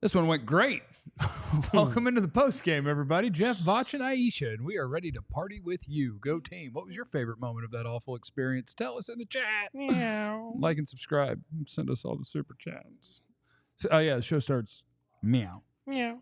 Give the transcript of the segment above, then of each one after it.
This one went great. Welcome into the post game, everybody. Jeff, Vach, and Aisha, and we are ready to party with you. Go team. What was your favorite moment of that awful experience? Tell us in the chat. Meow. Like and subscribe. Send us all the super chats. Oh, yeah, the show starts. Meow. Meow.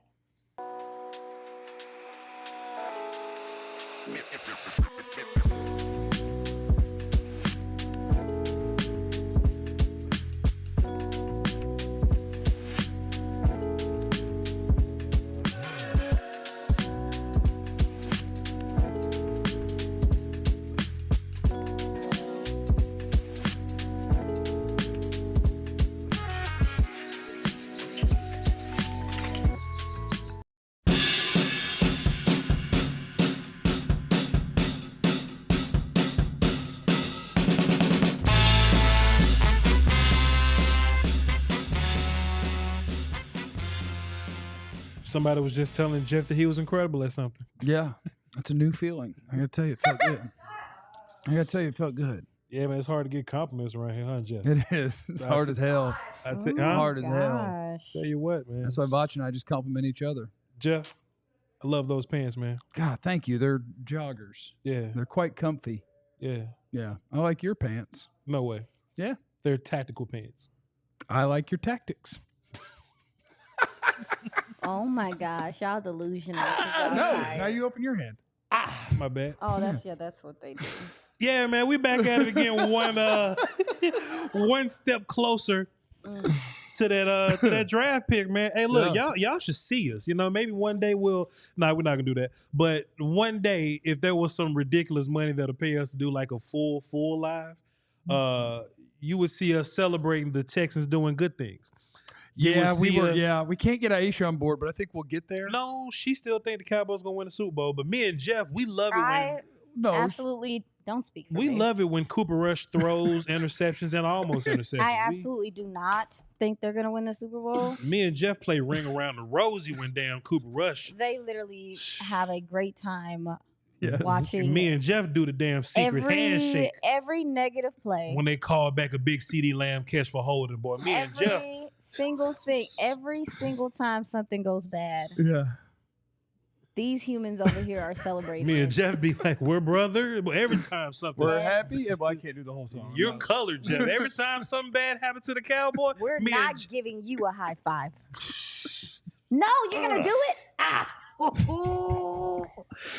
Somebody was just telling Jeff that he was incredible at something. Yeah, that's a new feeling. I got to tell you, it felt good. Yeah, man, it's hard to get compliments around here, huh, Jeff? It is. It's hard as hell. It's hard as hell. Tell you what, man. That's why Vach and I just compliment each other. Jeff, I love those pants, man. God, thank you. They're joggers. Yeah. They're quite comfy. Yeah. Yeah. I like your pants. No way. Yeah. They're tactical pants. I like your tactics. Oh my gosh, y'all delusional. Now you open your hand. My bad. Oh, that's what they do. Yeah, man, we back at it again. One step closer to that draft pick, man. Hey, look, y'all should see us. You know, maybe one day we're not gonna do that. But one day, if there was some ridiculous money that'll pay us to do like a full live, you would see us celebrating the Texans doing good things. Yeah, we can't get Aisha on board, but I think we'll get there. No, she still think the Cowboys gonna win the Super Bowl. But me and Jeff, we love it absolutely don't speak for me. We love it when Cooper Rush throws interceptions and almost interceptions. I absolutely do not think they're gonna win the Super Bowl. Me and Jeff play Ring Around the Rosie when damn Cooper Rush. They literally have a great time And watching. me and Jeff do the damn secret handshake. Every negative play. When they call back a big CeeDee Lamb catch for holding, boy. Me and Jeff. Single thing. Every single time something goes bad. Yeah. These humans over here are celebrating. Me and Jeff be like, we're brother. But every time something. We're happy. Yeah, well, I can't do the whole song. You're colored, Jeff. Every time something bad happened to the Cowboy. We're not giving you a high five. No, you're going to do it?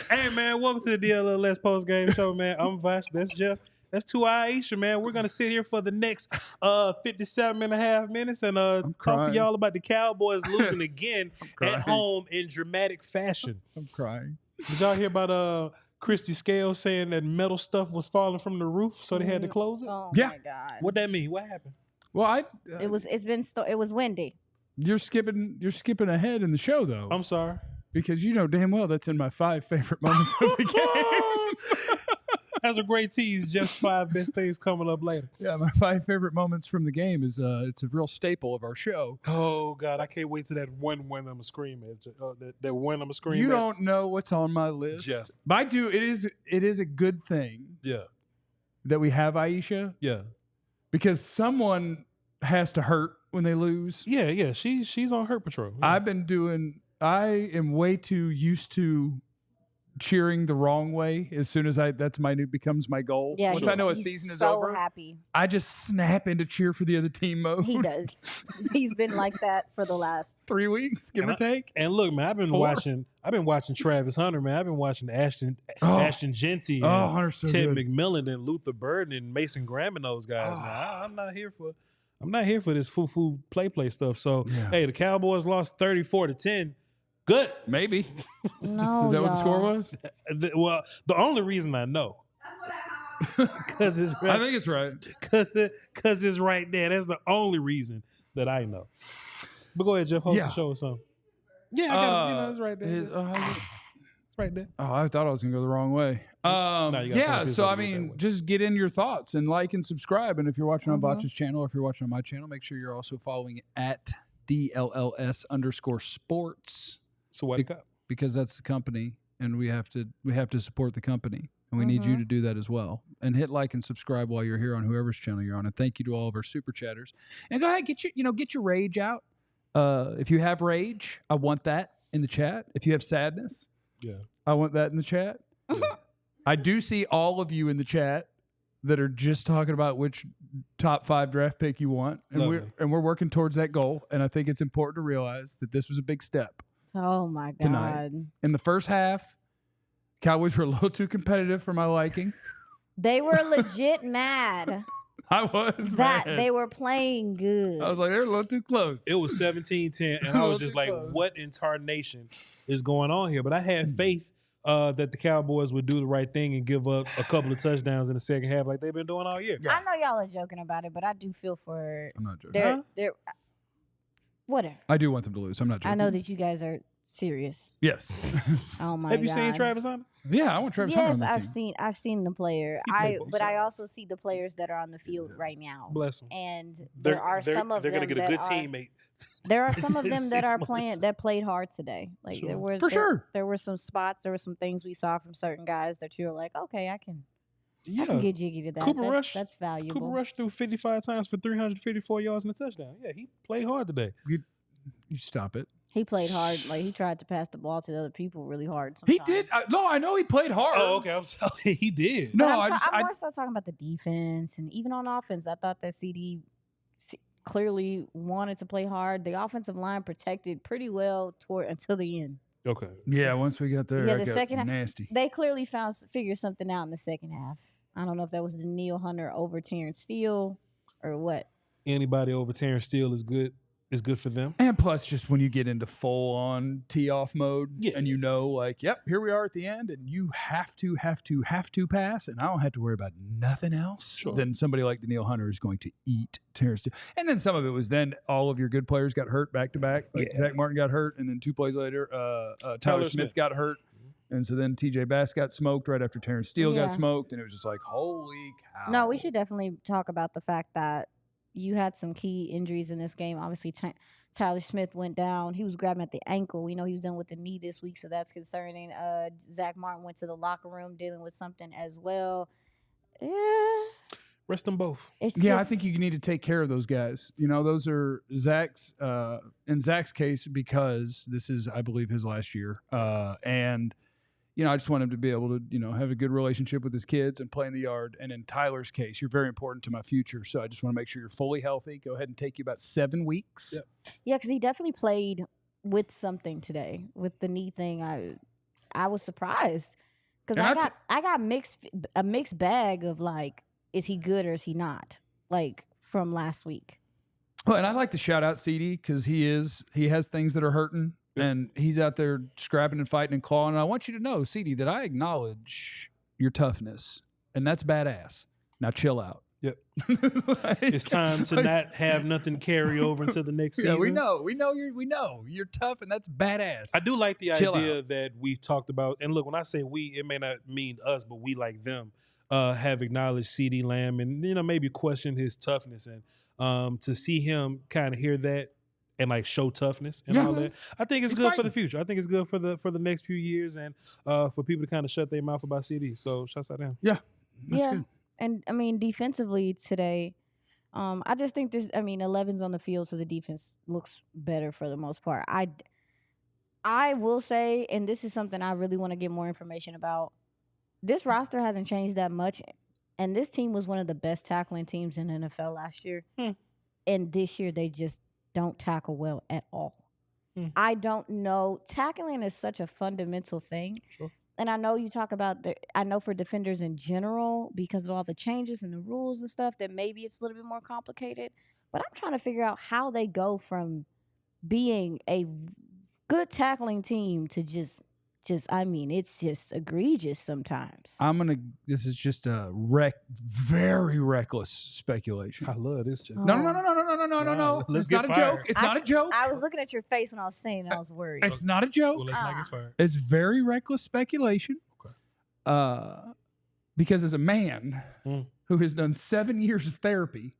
Hey, man, welcome to the DLLS Postgame Show, man. I'm Vash. That's Jeff. That's to Aisha, man. We're going to sit here for the next 57.5 minutes and talk to y'all about the Cowboys losing again at home in dramatic fashion. I'm crying. Did y'all hear about Christy Scales saying that metal stuff was falling from the roof, so they had to close it? Oh, my God. What that mean? What happened? Well, it was windy. You're skipping ahead in the show, though. I'm sorry. Because you know damn well that's in my 5 favorite moments of the game. That's a great tease. Just 5 best things coming up later. Yeah, my 5 favorite moments from the game is it's a real staple of our show. Oh God, I can't wait to that one when I'm screaming. That one I'm screaming. You don't know what's on my list. Yeah. But I do. It is a good thing. Yeah. That we have Aisha. Yeah. Because someone has to hurt when they lose. Yeah. She's on hurt patrol. Yeah. I am way too used to cheering the wrong way as soon as becomes my goal. Yeah, once I know a season is over, happy. I just snap into cheer for the other team mode. He does. He's been like that for the last 3 weeks, give or take. And look, man, I've been watching Travis Hunter, man. I've been watching Ashton Genty, and Ted McMillan and Luther Burden and Mason Graham and those guys, man. I'm not here for this foo play stuff. So hey, the Cowboys lost 34-10. Good. Maybe. No. Is that what the score was? Well, the only reason I know. Because it's right. I think it's right. Because it's right there. That's the only reason that I know. But go ahead, Jeff. Host the show or something. Yeah, I got it. It's right there. It's right there. Oh, I thought I was going to go the wrong way. So I mean, just get in your thoughts and like and subscribe. And if you're watching on Vach's channel or if you're watching on my channel, make sure you're also following at DLLS_sports. So what? Because that's the company, and we have to support the company, and we need you to do that as well. And hit like and subscribe while you're here on whoever's channel you're on. And thank you to all of our super chatters. And go ahead, get your rage out. If you have rage, I want that in the chat. If you have sadness, I want that in the chat. I do see all of you in the chat that are just talking about which top 5 draft pick you want, and we're working towards that goal. And I think it's important to realize that this was a big step. Oh my God! Tonight. In the first half, Cowboys were a little too competitive for my liking. They were legit mad. I was that mad. They were playing good. I was like, they're a little too close. It was 17-10, and I was just like, close. what in tarnation is going on here? But I had faith that the Cowboys would do the right thing and give up a couple of touchdowns in the second half like they've been doing all year. I know y'all are joking about it, but I do feel for I'm not joking. They're whatever. I do want them to lose. I'm not joking. I know that you guys are serious. Yes. Oh my God. Have you seen Travis Hunter? Yeah, I want Travis Hunter on Yes, this team. I've seen the player. But I also see the players that are on the field right now. Bless them. And there are some of them they're going to get a good teammate. There are some of in them that 6 are months. playing that played hard today. Like there were there were some spots, there were some things we saw from certain guys that you were like, okay, I can get jiggy to that. That's valuable. Cooper Rush threw 55 times for 354 yards and a touchdown. Yeah, he played hard today. You stop it. He played hard. Like he tried to pass the ball to the other people really hard. Sometimes. He did. No, I know he played hard. Oh, okay. I'm sorry. He did. No, I'm more so talking about the defense and even on offense. I thought that CeeDee clearly wanted to play hard. The offensive line protected pretty well until the end. Okay. Yeah, once we got there, the second half, nasty. They clearly figured something out in the second half. I don't know if that was the Neil Hunter over Terrence Steele or what. Anybody over Terrence Steele is good. Is good for them. And plus, just when you get into full-on tee-off mode, and you know, like, yep, here we are at the end, and you have to pass, and I don't have to worry about nothing else. Then somebody like Daniil Hunter is going to eat Terrence Steele. And then some of it was then all of your good players got hurt back-to-back. Like Zach Martin got hurt, and then 2 plays later, Tyler Smith got hurt. And so then TJ Bass got smoked right after Terrence Steele got smoked, and it was just like, holy cow. No, we should definitely talk about the fact that you had some key injuries in this game. Obviously, Tyler Smith went down. He was grabbing at the ankle. We know he was done with the knee this week, so that's concerning. Zach Martin went to the locker room dealing with something as well. Rest them both. I think you need to take care of those guys. You know, those are Zach's, in Zach's case, because this is, I believe, his last year. And you know, I just want him to be able to, you know, have a good relationship with his kids and play in the yard. And in Tyler's case, you're very important to my future. So I just want to make sure you're fully healthy. Go ahead and take you about 7 weeks. Yeah, because he definitely played with something today with the knee thing. I was surprised because I got a mixed bag of like, is he good or is he not? Like from last week. Well, and I'd like to shout out CeeDee because he has things that are hurting. And he's out there scrapping and fighting and clawing. And I want you to know, CeeDee, that I acknowledge your toughness. And that's badass. Now chill out. Yep. It's time to not have nothing carry over into the next season. We know you're tough, and that's badass. I do like the idea that we've talked about. And look, when I say we, it may not mean us, but we like them have acknowledged CeeDee Lamb and, you know, maybe questioned his toughness. And to see him kind of hear that and like show toughness and all that, I think it's good for the future. I think it's good for the next few years and for people to kind of shut their mouth about CeeDee. So shouts out to him. Yeah, that's good. And I mean, defensively today, I just think 11's on the field, so the defense looks better for the most part. I will say, and this is something I really want to get more information about. This roster hasn't changed that much, and this team was one of the best tackling teams in the NFL last year. And this year, they just don't tackle well at all. I don't know. Tackling is such a fundamental thing. Sure. And I know you talk about I know for defenders in general, because of all the changes and the rules and stuff, that maybe it's a little bit more complicated. But I'm trying to figure out how they go from being a good tackling team to just I mean, it's just egregious sometimes. This is just a very reckless speculation. I love this joke. No. It's not a joke. It's not a joke. I was looking at your face when I was saying it. I was worried. It's not a joke. Well, let's not get fired. It's very reckless speculation. Okay. Because as a man who has done 7 years of therapy,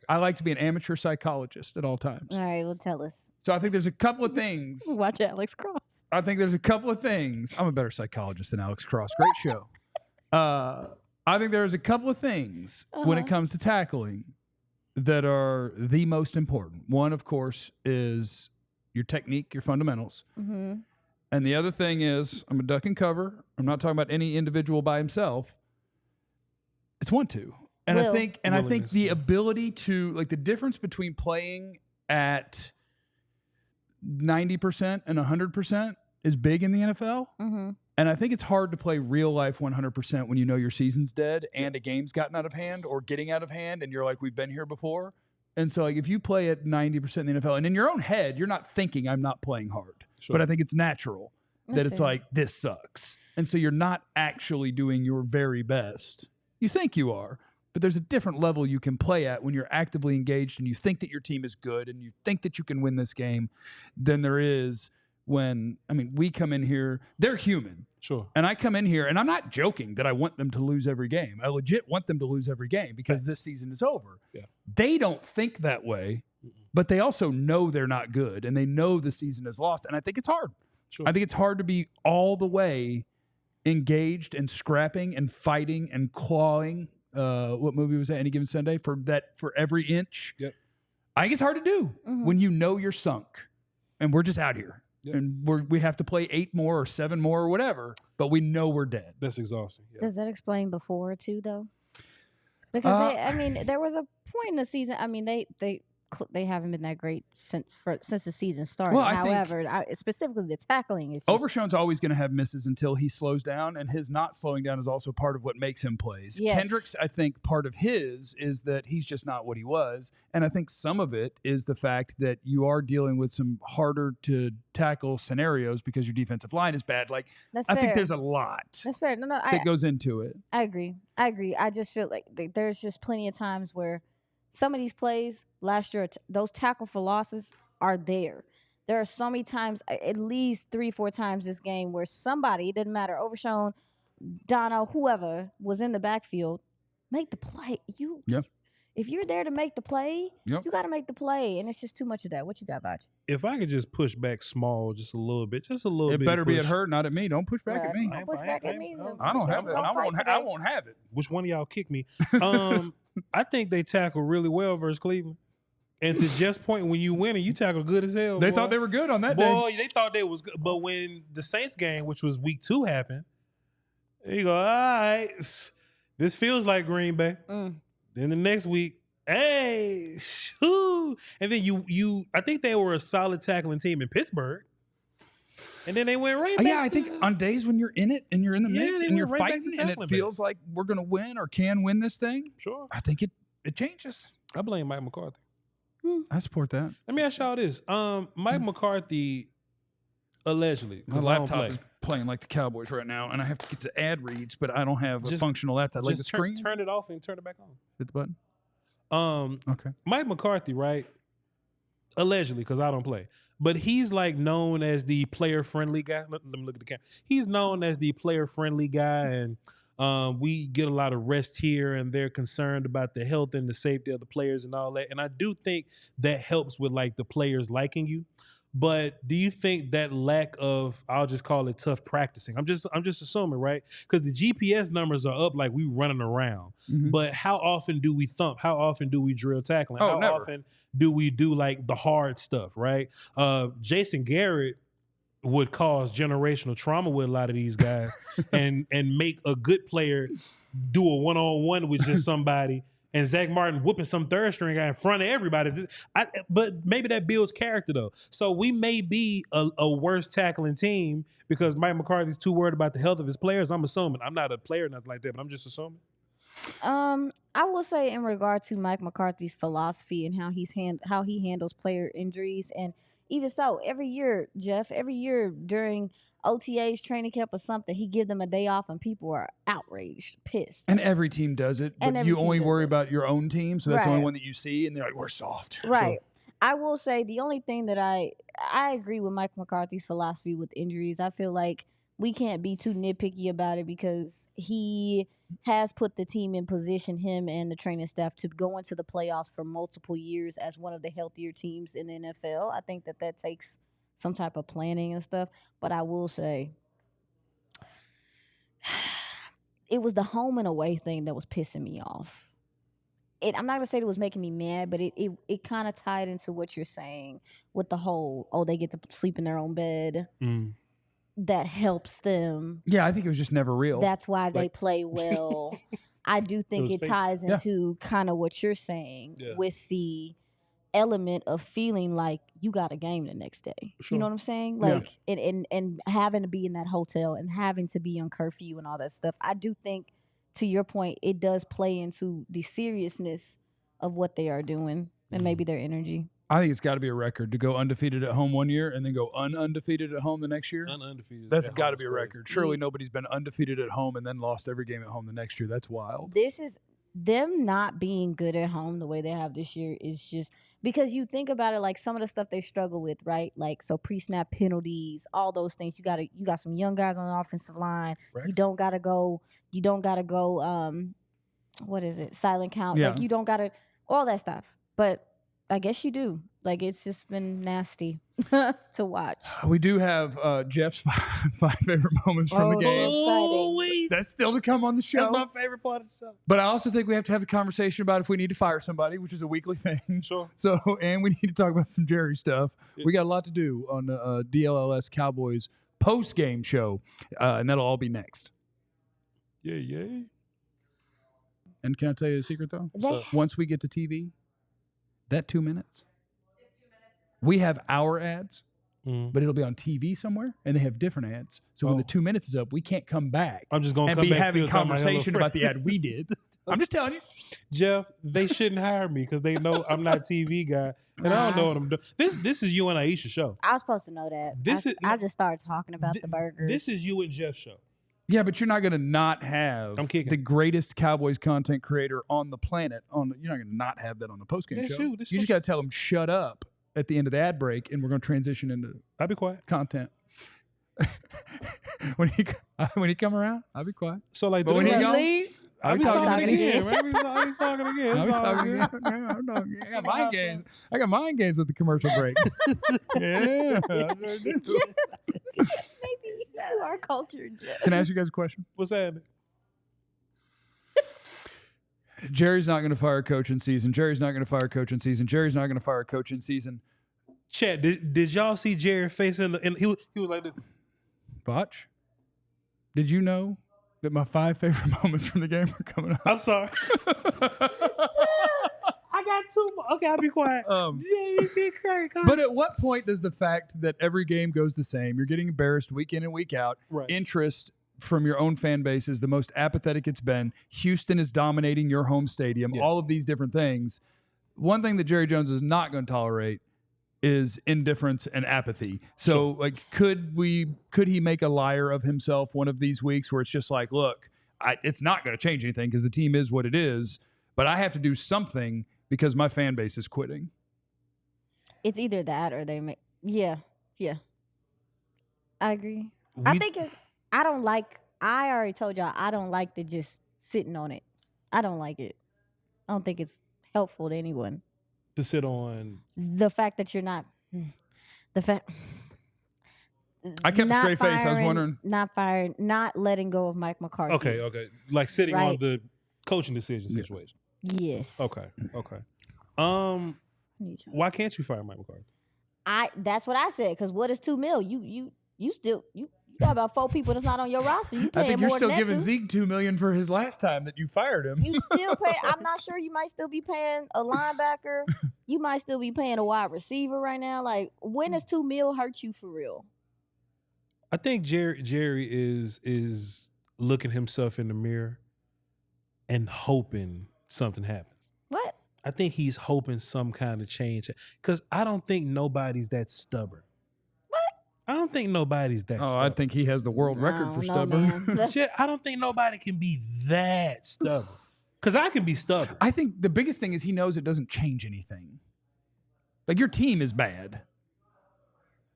I like to be an amateur psychologist at all times. All right, well, tell us. So I think there's a couple of things. Watch Alex Cross. I think there's a couple of things. I'm a better psychologist than Alex Cross. Great show. I think there's a couple of things when it comes to tackling that are the most important. One, of course, is your technique, your fundamentals. Mm-hmm. And the other thing is, I'm a duck and cover. I'm not talking about any individual by himself. It's 1-2. And I think the ability to, like, the difference between playing at 90% and 100% is big in the NFL. Mm-hmm. And I think it's hard to play real life 100% when you know your season's dead and a game's gotten out of hand or getting out of hand and you're like, we've been here before. And so, like, if you play at 90% in the NFL and in your own head, you're not thinking I'm not playing hard. Sure. But I think it's natural that it's like, this sucks. And so you're not actually doing your very best. You think you are, but there's a different level you can play at when you're actively engaged and you think that your team is good and you think that you can win this game than there is when, I mean, we come in here, they're human. Sure. And I come in here, and I'm not joking that I want them to lose every game. I legit want them to lose every game because this season is over. Yeah. They don't think that way, but they also know they're not good, and they know the season is lost. And I think it's hard. Sure. I think it's hard to be all the way engaged and scrapping and fighting and clawing. What movie was that? Any Given Sunday? For every inch. Yep. I think it's hard to do when you know you're sunk, and we're just out here. Yep. And we have to play 8 more or 7 more or whatever, but we know we're dead. That's exhausting. Yeah. Does that explain before too, though? Because there was a point in the season. I mean, they haven't been that great since the season started. Well, However, specifically the tackling is Overshown's always going to have misses until he slows down, and his not slowing down is also part of what makes him plays. Yes. Kendrick's, I think, part of his is that he's just not what he was, and I think some of it is the fact that you are dealing with some harder to tackle scenarios because your defensive line is bad. Like, That's I fair. think there's a lot That's fair. that goes into it. I agree. I just feel like there's just plenty of times where some of these plays last year, those tackle for losses are there. There are so many times, at least 3-4 times this game, where somebody, it didn't matter, Overshown, Dono, whoever was in the backfield, make the play. If you're there to make the play, you got to make the play, and it's just too much of that. What you got, Vaj? If I could just push back small, just a little bit, It better be at her, not at me. Don't push back at me. Don't push back at me. I don't have it. I won't have it. Which one of y'all kick me? I think they tackle really well versus Cleveland. And to Jeff's point, when you win and you tackle good as hell. They thought they were good on that day. Boy, they thought they was good. But when the Saints game, which was week 2, happened, you go, all right, this feels like Green Bay. Then the next week, hey, shoo. And then I think they were a solid tackling team in Pittsburgh. And then they went right back. Yeah, I think on days when you're in it and you're in the mix and you're right back fighting to and it tackling feels like we're going to win or can win this thing, sure, I think it changes. I blame Mike McCarthy. I support that. Let me ask y'all this. Mike McCarthy, allegedly, my laptop is playing like the Cowboys right now, and I have to get to ad reads, but I don't have a functional laptop. Like the screen? Turn it off and turn it back on. Hit the button. Okay. Mike McCarthy, right? Allegedly, because I don't play. But he's like known as the player-friendly guy. Let me look at the camera. He's known as the player-friendly guy, and we get a lot of rest here, and they're concerned about the health and the safety of the players and all that. And I do think that helps with like the players liking you. But do you think that lack of, I'll just call it tough practicing? I'm just assuming, right? Because the GPS numbers are up like we running around. Mm-hmm. But how often do we thump? How often do we drill tackling? How often do we do like the hard stuff, right? Jason Garrett would cause generational trauma with a lot of these guys and make a good player do a one-on-one with just somebody and Zach Martin whooping some third string guy in front of everybody. But maybe that builds character, though. So we may be a worse tackling team because Mike McCarthy's too worried about the health of his players. I'm assuming. I'm not a player, nothing like that, but I'm just assuming. I will say in regard to Mike McCarthy's philosophy and how he handles player injuries, and even so, every year during OTAs, training camp or something, he give them a day off and people are outraged, pissed. And every team does it, but you only worry about your own team, so that's the only one that you see, and they're like, we're soft. Right. Sure. I will say the only thing that I agree with Mike McCarthy's philosophy with injuries. I feel like we can't be too nitpicky about it because he has put the team in position, him and the training staff, to go into the playoffs for multiple years as one of the healthier teams in the NFL. I think that takes some type of planning and stuff. But I will say it was the home and away thing that was pissing me off. I'm not gonna say it was making me mad, but it kind of tied into what you're saying with the whole, they get to sleep in their own bed. That helps them. Yeah, I think it was just never real. That's why they play well. I do think it ties into kind of what you're saying with the element of feeling like you got a game the next day. Sure. You know what I'm saying? Like, and having to be in that hotel and having to be on curfew and all that stuff. I do think, to your point, it does play into the seriousness of what they are doing and maybe their energy. I think it's got to be a record to go undefeated at home one year and then go undefeated at home the next year. Undefeated. That's got to be a record. Surely nobody's been undefeated at home and then lost every game at home the next year. That's wild. This is them not being good at home the way they have this year is just because you think about it, like some of the stuff they struggle with, right? Like, so pre-snap penalties, all those things. You got some young guys on the offensive line. Rex. You don't gotta go. What is it? Silent count. Yeah. Like, you don't gotta all that stuff. But I guess you do. Like, it's just been nasty to watch. We do have Jeff's five favorite moments from the game. So wait. That's still to come on the show. That's my favorite part of the show. But I also think we have to have the conversation about if we need to fire somebody, which is a weekly thing. Sure. So, and we need to talk about some Jerry stuff. Yeah. We got a lot to do on the DLLS Cowboys post-game show, and that'll all be next. Yeah. And can I tell you a secret, though? Once we get to TV, that 2 minutes, we have our ads, but it'll be on TV somewhere, and they have different ads. So when the 2 minutes is up, we can't come back. I'm just going to and come be back having conversation about the ad we did. I'm just telling you, Jeff. They shouldn't hire me because they know I'm not a TV guy, and I don't know what I'm doing. This is you and Aisha's show. I was supposed to know that. I just started talking about the burgers. This is you and Jeff's show. Yeah, but you're not going to not have the greatest Cowboys content creator on the planet. You're not going to not have that on the postgame show. You just got to tell them shut up at the end of the ad break, and we're going to transition into I'll be quiet content. when he come around, I'll be quiet. So like, but when he leave, I'll be talking again. I'll be talking again. I'll be talking again. I got mind games. I got mind games with the commercial break. Yeah. Maybe you are cultured. Can I ask you guys a question? What's that? Jerry's not going to fire a coach in season. Jerry's not going to fire a coach in season. Jerry's not going to fire a coach in season. Chat, did y'all see Jerry face in he was like this? Botch, did you know that my 5 favorite moments from the game are coming up? I'm sorry. I got 2 more. Okay, I'll be quiet. But at what point does the fact that every game goes the same, you're getting embarrassed week in and week out, interest from your own fan base is the most apathetic it's been, Houston is dominating your home stadium, all of these different things. One thing that Jerry Jones is not going to tolerate is indifference and apathy. So like, could he make a liar of himself one of these weeks where it's just like, look, it's not going to change anything because the team is what it is, but I have to do something because my fan base is quitting. It's either that or they make, yeah. I agree. I already told y'all, I don't like the just sitting on it. I don't like it. I don't think it's helpful to anyone. To sit on the fact that you're not I kept a straight face. I was wondering. Not firing, not letting go of Mike McCarthy. Okay. Like sitting on the coaching decision situation. Yes. Okay. Why can't you fire Mike McCarthy? That's what I said. Because what is $2 million? You got about 4 people that's not on your roster. You paying I think you're more still than giving that Zeke $2 million for his last time that you fired him. You still pay. I'm not sure. You might still be paying a linebacker. You might still be paying a wide receiver right now. Like, when does $2 million hurt you for real? I think Jerry is looking himself in the mirror and hoping something happens. What? I think he's hoping some kind of change because I don't think nobody's that stubborn. I don't think nobody's that stubborn. I think he has the world record for stubborn. I don't think nobody can be that stubborn. Because I can be stubborn. I think the biggest thing is he knows it doesn't change anything. Like, your team is bad.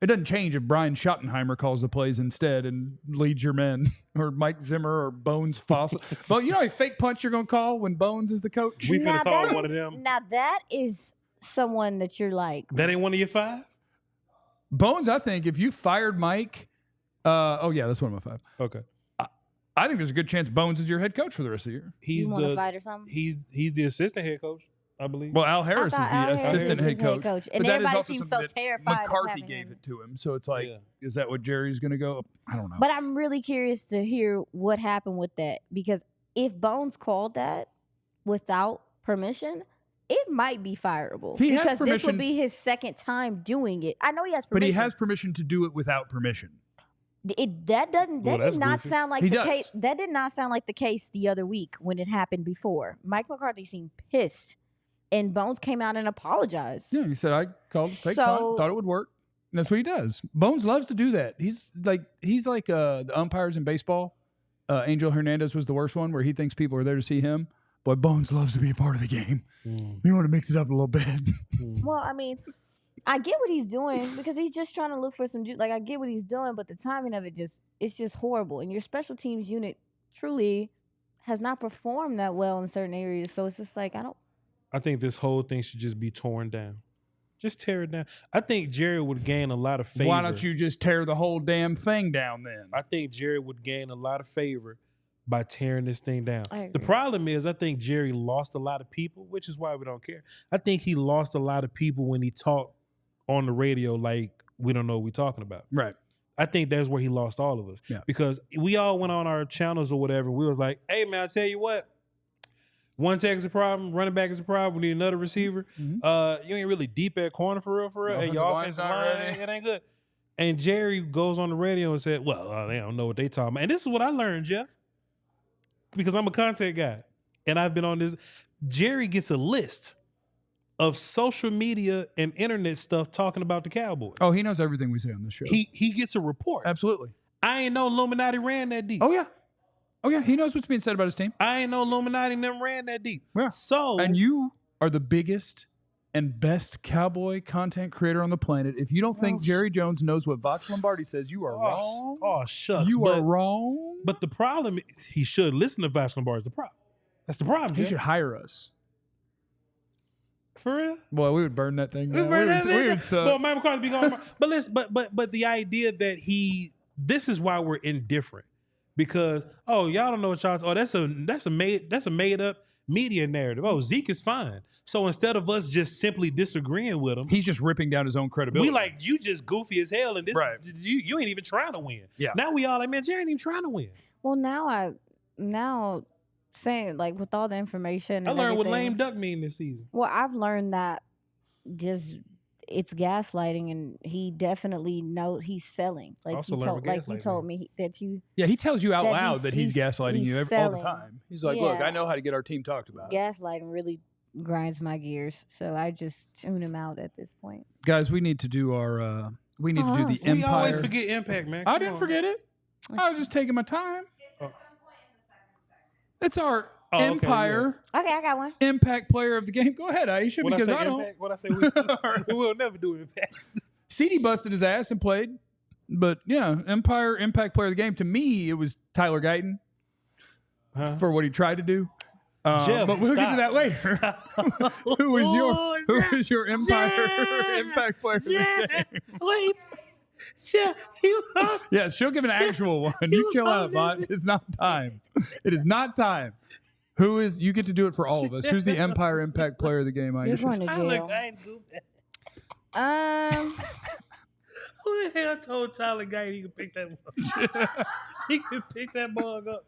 It doesn't change if Brian Schottenheimer calls the plays instead and leads your men, or Mike Zimmer or Bones Fossil. But you know a fake punch you're going to call when Bones is the coach? We finna call one of them. Now that is someone that you're like. That ain't one of your 5? Bones, I think if you fired Mike, that's one of my 5. Okay. I think there's a good chance Bones is your head coach for the rest of the year. He's you want to fight or something? He's the assistant head coach, I believe. Well, Al Harris is the assistant head coach. And but that is everybody also seems something so that terrified. McCarthy gave it to him. So it's like, is that what Jerry's going to go? I don't know. But I'm really curious to hear what happened with that, because if Bones called that without permission, it might be fireable. He has because this permission. would be his second time doing it. I know he has permission. But he has permission to do it without permission. That did not sound like the case. That did not sound like the case the other week when it happened before. Mike McCarthy seemed pissed, and Bones came out and apologized. Yeah, he said, I called fake punt, thought it would work. And that's what he does. Bones loves to do that. He's like the umpires in baseball. Angel Hernandez was the worst one, where he thinks people are there to see him. But Bones loves to be a part of the game. You want to mix it up a little bit. Well, I mean, I get what he's doing, because he's just trying to look for some. Like, I get what he's doing, but the timing of it's just horrible. And your special teams unit truly has not performed that well in certain areas. So it's just like, I think this whole thing should just be torn down. Just tear it down. I think Jerry would gain a lot of favor. Why don't you just tear the whole damn thing down then? I think Jerry would gain a lot of favor by tearing this thing down. I The problem is, I think Jerry lost a lot of people, which is why we don't care. I think he lost a lot of people when he talked on the radio like we don't know what we're talking about. Right. I think that's where he lost all of us. Yeah. Because we all went on our channels or whatever. We was like, hey, man, I tell you what. One tech is a problem. Running back is a problem. We need another receiver. Mm-hmm. You ain't really deep at corner for real. And your offensive line, it ain't good. And Jerry goes on the radio and said, well, they don't know what they talking about. And this is what I learned, Jeff. Because I'm a content guy. And I've been on this. Jerry gets a list of social media and internet stuff talking about the Cowboys. Oh, he knows everything we say on this show. He gets a report. Absolutely. I ain't know Illuminati ran that deep. Oh, yeah. He knows what's being said about his team. I ain't know Illuminati and them ran that deep. Yeah. So, and you are the biggest and best Cowboy content creator on the planet. If you don't think Jerry Jones knows what Vox Lombardi says, you are wrong. Oh, shucks. You are wrong. But the problem is, he should listen to Vox Lombardi. The problem. That's the problem. He should hire us. For real? Boy, we would burn that thing down. Well, Mike McCarthy be going. But the idea that this is why we're indifferent, because y'all don't know what y'all. That's a made up media narrative. Zeke is fine. So instead of us just simply disagreeing with him, he's just ripping down his own credibility. We like, you just goofy as hell, and this you ain't even trying to win. Yeah. Now we all like, man, Jerry ain't even trying to win. Well, now saying, like, with all the information, I learned what lame duck mean this season. Well, I've learned that just it's gaslighting, and he definitely knows he's selling. Like you told me that you. Yeah, he tells you out loud that he's gaslighting you all the time. He's like, look, I know how to get our team talked about. Gaslighting really grinds my gears, so I just tune him out at this point. Guys, we need to do our. We need to do the Empire. We always forget Impact, man. I didn't forget it. I was just taking my time. It's our Empire. Okay, I got one. Impact player of the game. Go ahead, Aisha, because I don't. Impact? What I say? We will never do Impact. CeeDee busted his ass and played, but yeah, Impact player of the game. To me, it was Tyler Guyton for what he tried to do. Jeff, but we'll get to that later. Who is your Impact player of the game? Wait. Yeah, she'll give an actual one. You chill out, Bot. It's not time. It is not time. You get to do it for all of us. Who's the Empire Impact player of the game? You're going to jail. Who the hell told Tyler Guyton he could pick that bug? He could pick that bug up.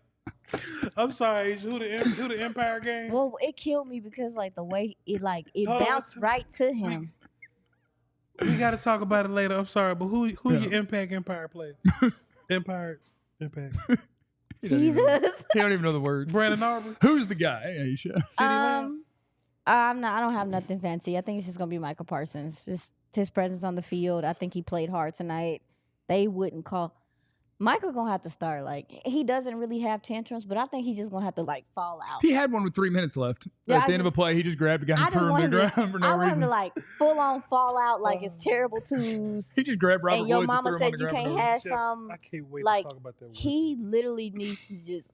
I'm sorry, who the Empire game? Well, it killed me because the way it bounced right to him. We got to talk about it later. I'm sorry, but who your Empire player? Impact. Jesus. He don't even know the words. Brandon Aubrey. Who's the guy, Aisha? I don't have nothing fancy. I think it's just gonna be Micah Parsons. Just his presence on the field. I think he played hard tonight. They wouldn't call. Michael gonna have to start. He doesn't really have tantrums, but I think he's just gonna have to fall out. He had one with 3 minutes left. At the end of a play, he just grabbed a guy and threw him to the ground for no reason. I want him to full on fall out it's terrible twos. He just grabbed Robert and your Woods mama and threw him said on the you ground. can't have some. I can't wait to talk about that. He literally needs to just.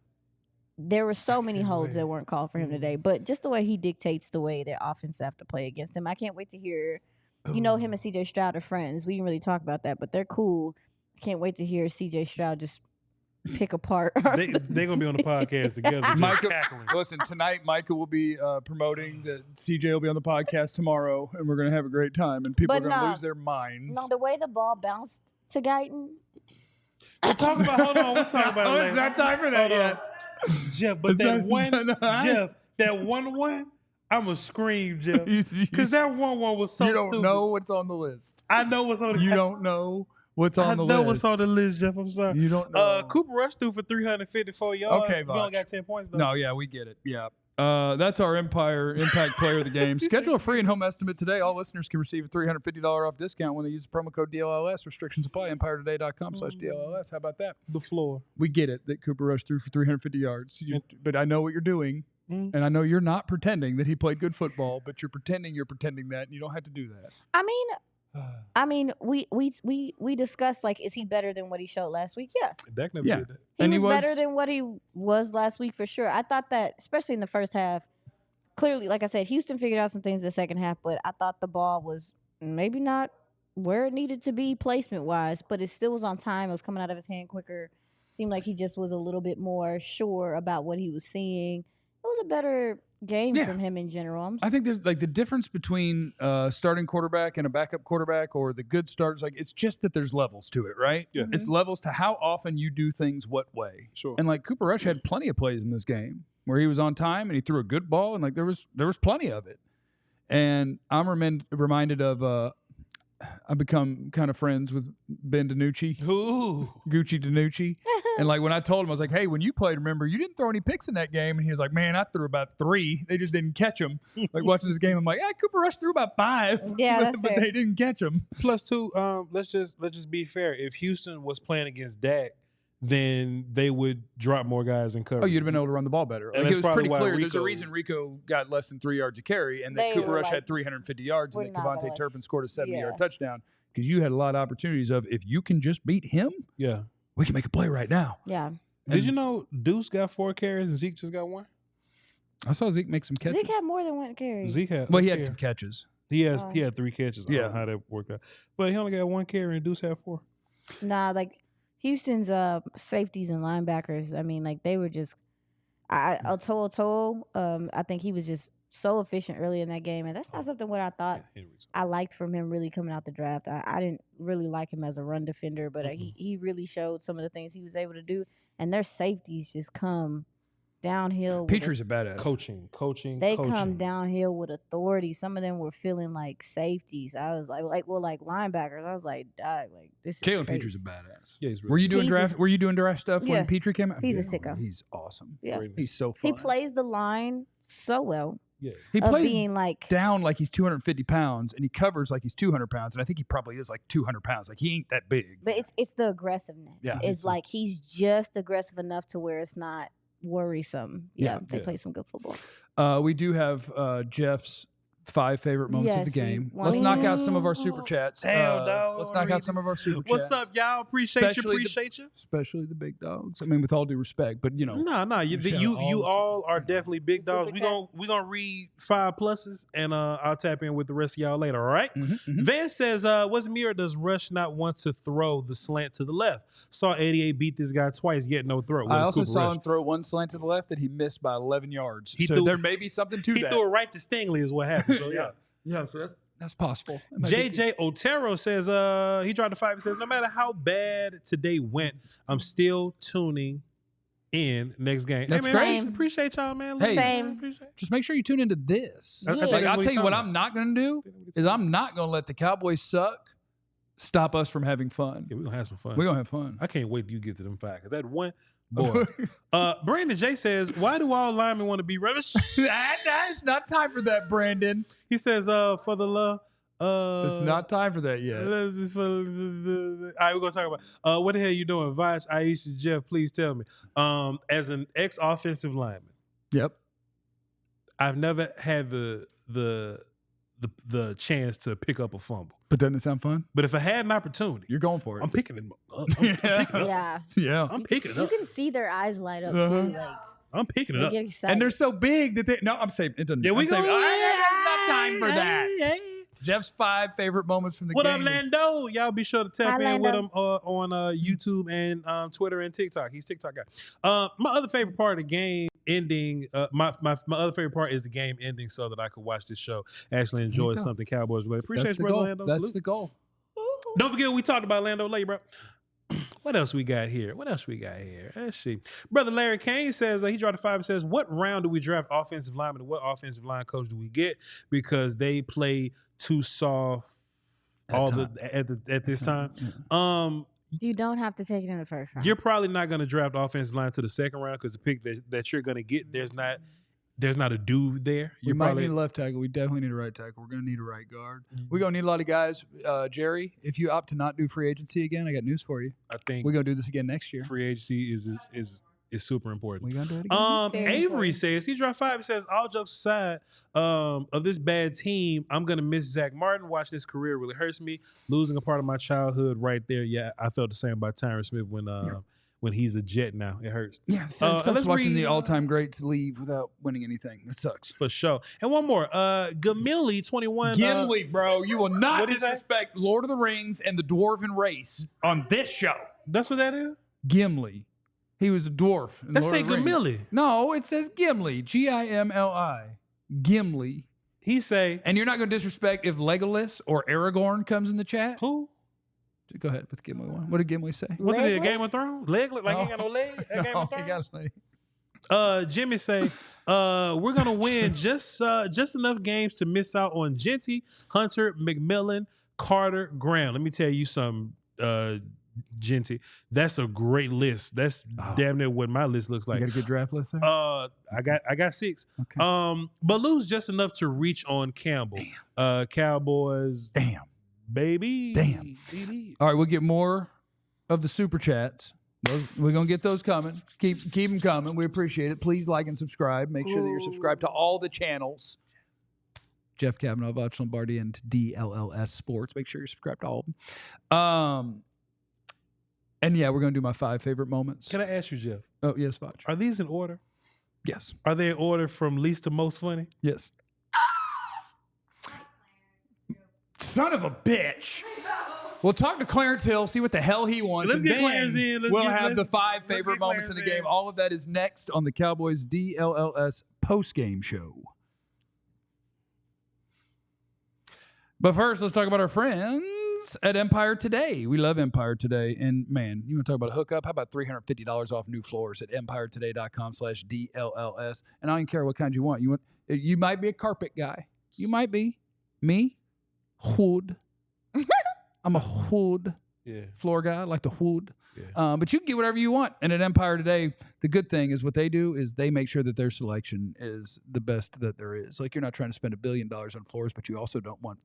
There were so many holds that weren't called for him today, but just the way he dictates the way their offense have to play against him. I can't wait to hear. Him and CJ Stroud are friends. We didn't really talk about that, but they're cool. I can't wait to hear CJ Stroud just pick apart. They're gonna be on the podcast together. Just Micah, cackling. listen, tonight Micah will be promoting that CJ will be on the podcast tomorrow, and we're gonna have a great time, and people But are gonna no. lose their minds. No, the way the ball bounced to Guyton. We'll talk about. Hold on, we'll talk about it later. It's not time for that Hold on. yet. Jeff. But It's that not- one, no, I- Jeff, that 1-1, I'ma scream, Jeff, You- because that 1-1 was so you don't stupid. know what's on the list. I know what's on the. You don't know what's on the I know list. what's on the list, Jeff. I'm sorry. You don't know. Cooper Rush threw for 354 yards. Okay, we Voch. only got 10 points though. No, yeah, we get it. Yeah. That's our impact player of the game. Schedule a free and home estimate today. All listeners can receive a $350 off discount when they use the promo code DLLS. Restrictions apply. EmpireToday.com/DLLS. How about that? The floor. We get it that Cooper Rush threw for 350 yards. But I know what you're doing. Mm. And I know you're not pretending that he played good football, but you're pretending that, and you don't have to do that. I mean, we discussed like, is he better than what he showed last week? Yeah, Dak never Yeah. did that. he And was he was- better than what he was last week for sure. I thought that, especially in the first half, clearly, like I said, Houston figured out some things in the second half, but I thought the ball was maybe not where it needed to be placement wise, but it still was on time. It was coming out of his hand quicker. Seemed like he just was a little bit more sure about what he was seeing. It was a better game Yeah. from him in general. I think there's like the difference between starting quarterback and a backup quarterback or the good starters. Like it's just that there's levels to it, right? Yeah. It's levels to how often you do things what way. Sure. And like Cooper Rush had plenty of plays in this game where he was on time and he threw a good ball and like there was plenty of it. And I'm reminded of I've become kind of friends with Ben DiNucci, Ooh. Gucci DiNucci. And like when I told him, I was like, hey, when you played, remember, you didn't throw any picks in that game. And he was like, man, I threw about 3. They just didn't catch them. Like watching this game, I'm like, yeah, Cooper Rush threw about 5. Yeah, that's but fair. they didn't catch them. Plus two, let's just be fair. If Houston was playing against Dak, then they would drop more guys in coverage. Oh, you'd have been able to run the ball better. And Like, that's it was probably pretty why clear. There's a Rico- reason Rico got less than 3 yards a carry and that They Cooper were Rush like, had 350 yards and "We're that not gonna KaVontae let Turpin scored a 70-yard Yeah. touchdown because you had a lot of opportunities of if you can just beat him, Yeah. we can make a play right now. Yeah. Did you know Deuce got 4 carries and Zeke just got 1? I saw Zeke make some catches. Zeke had more than one carry. Zeke had. Well, he had okay. some catches. He had 3 catches. I don't Yeah. know how that worked out, but he only got 1 carry and Deuce had 4. Nah, like Houston's safeties and linebackers. I mean, like they were just. To'o. I think he was just so efficient early in that game, and that's not something what I thought I liked from him really coming out the draft. I didn't really like him as a run defender, but he really showed some of the things he was able to do, and their safeties just come downhill. Petrie's a badass. Coaching. They come downhill with authority. Some of them were feeling like safeties. I was like linebackers. I was like, dog, like this is Jalen crazy. Petrie's a badass. Yeah, he's really Were you doing He's draft? Were you doing draft stuff Yeah. when Petrie came out? He's a Yeah, sicko. He's awesome. Yeah. great. He's so fun. He plays the line so well. Yeah. He of plays being like down like he's 250 pounds, and he covers like he's 200 pounds, and I think he probably is like 200 pounds. Like he ain't that big. But it's the aggressiveness. Yeah. It's like he's just aggressive enough to where it's not worrisome. Yeah, they Yeah. play some good football. We do have Jeff's 5 favorite moments of the Yes, we game. want- Let's knock out some of our super chats. Damn, dog. Let's knock out some of our super chats. What's up, y'all? Appreciate Especially you. Especially the big dogs. I mean, with all due respect, but you know. No, you Shout out you all all are definitely big Super dogs. chat. We gonna read 5 pluses and I'll tap in with the rest of y'all later. All right. Mhm, mhm. Van says, was it me or does Rush not want to throw the slant to the left? Saw 88 beat this guy twice, yet no throw. I Well, also Cooper saw Rush. him throw one slant to the left that he missed by 11 yards. He So threw- there may be something to He that. threw it right to Stingley is what happened. So yeah. Yeah, so that's possible. It might be- JJ Otero says, he dropped the 5. He says, no matter how bad today went, I'm still tuning in next game. That's hey, man, great. Appreciate y'all, man. Hey. Same. Appreciate Just make sure you tune into this. Yeah. Like, I'll tell you what I'm I'm not going to do is I'm not going to let the Cowboys suck stop us from having fun. Yeah, we're gonna have some fun. We're going to have fun. I can't wait till you get to them 5 because that one boy. Brandon J says, why do all linemen want to be runners? It's not time for that, Brandon. He says, for the love. It's not time for that yet. All right, we're gonna talk about what the hell you doing, Vach, Aisha, Jeff? Please tell me. As an ex-offensive lineman, Yep. I've never had the chance to pick up a fumble. But doesn't it sound fun? But if I had an opportunity, You're going for it. I'm picking it up. Yeah. Yeah. I'm picking it You up. can see their eyes light up Uh-huh. too. Like I'm picking it they up. get excited. And they're so big that they. No, I'm saying it doesn't. Yeah, we I'm saying, go. it's not time for that. Jeff's 5 favorite moments from the What game. up, Lando? Y'all be sure to tap Hi, in with Lando. him on YouTube and Twitter and TikTok. He's TikTok guy. My other favorite part of the game ending, my other favorite part is the game ending so that I could watch this show, actually enjoy go. something Cowboys related. Appreciate That's you, the brother goal. Lando. That's Salute. the goal. Don't forget we talked about Lando late, bro. What else we got here? Let's see. Brother Larry Kane says, he dropped a 5 and says, what round do we draft offensive linemen and what offensive line coach do we get? Because they play too soft at this time. You don't have to take it in the first round. You're probably not going to draft offensive line to the second round because the pick that you're going to get, there's not a dude there. We might need a left tackle. We definitely need a right tackle. We're going to need a right guard. We're going to need a lot of guys. Jerry, if you opt to not do free agency again, I got news for you. I think we're going to do this again next year. Free agency is super important. We're going to do it again. Very Avery important. says, he dropped 5. He says, all jokes aside, of this bad team, I'm going to miss Zach Martin. Watching his career really hurts me. Losing a part of my childhood right there. Yeah, I felt the same about Tyron Smith when he's a Jet now. It hurts. Yeah, so let's let's watching read, the all-time greats leave without winning anything. That sucks. For sure. And one more. Gamilly 21. Gimli, bro, you will not What'd he say? disrespect Lord of the Rings and the Dwarven race on this show. That's what that is? Gimli. He was a dwarf. In Let's Lord say of the Rings. Gamilly. No, it says Gimli. Gimli. Gimli. He say, And you're not going to disrespect if Legolas or Aragorn comes in the chat? who? Go ahead with Gimli one. What did Gimli say? What's it, Legless? Game of Thrones? Leg? Like he ain't got no leg? At Game of he Thrones? got like, Jimmy say, we're gonna win just enough games to miss out on Genty, Hunter, McMillan, Carter, Graham. Let me tell you something, Genty. That's a great list. That's damn near what my list looks like. you got a good draft list there? I got 6. Okay. But lose just enough to reach on Campbell. Cowboys. Damn. Baby. Damn. Baby. All right, we'll get more of the super chats. We're going to get those coming. Keep them coming. We appreciate it. Please like and subscribe. Make sure that you're subscribed to all the channels. Jeff Kavanaugh, Vach Lombardi, and DLLS Sports. Make sure you're subscribed to all of them. And yeah, we're going to do my 5 favorite moments. Can I ask you, Jeff? Oh, yes, Vach. Are these in order? Yes. Are they in order from least to most funny? Yes. Son of a bitch. We'll talk to Clarence Hill, see what the hell he wants. Let's and get then Clarence in. We'll have the 5 favorite get moments in the Clarence game. in. All of that is next on the Cowboys DLLS postgame show. But first, let's talk about our friends at Empire Today. We love Empire Today. And man, you want to talk about a hookup? How about $350 off new floors at empiretoday.com/DLLS? And I don't even care what kind you want. You might be a carpet guy. You might be. Me? Wood. I'm a wood floor guy. I like the wood. Yeah. But you can get whatever you want. And at Empire Today, the good thing is what they do is they make sure that their selection is the best that there is. Like you're not trying to spend $1 billion on floors, but you also don't want.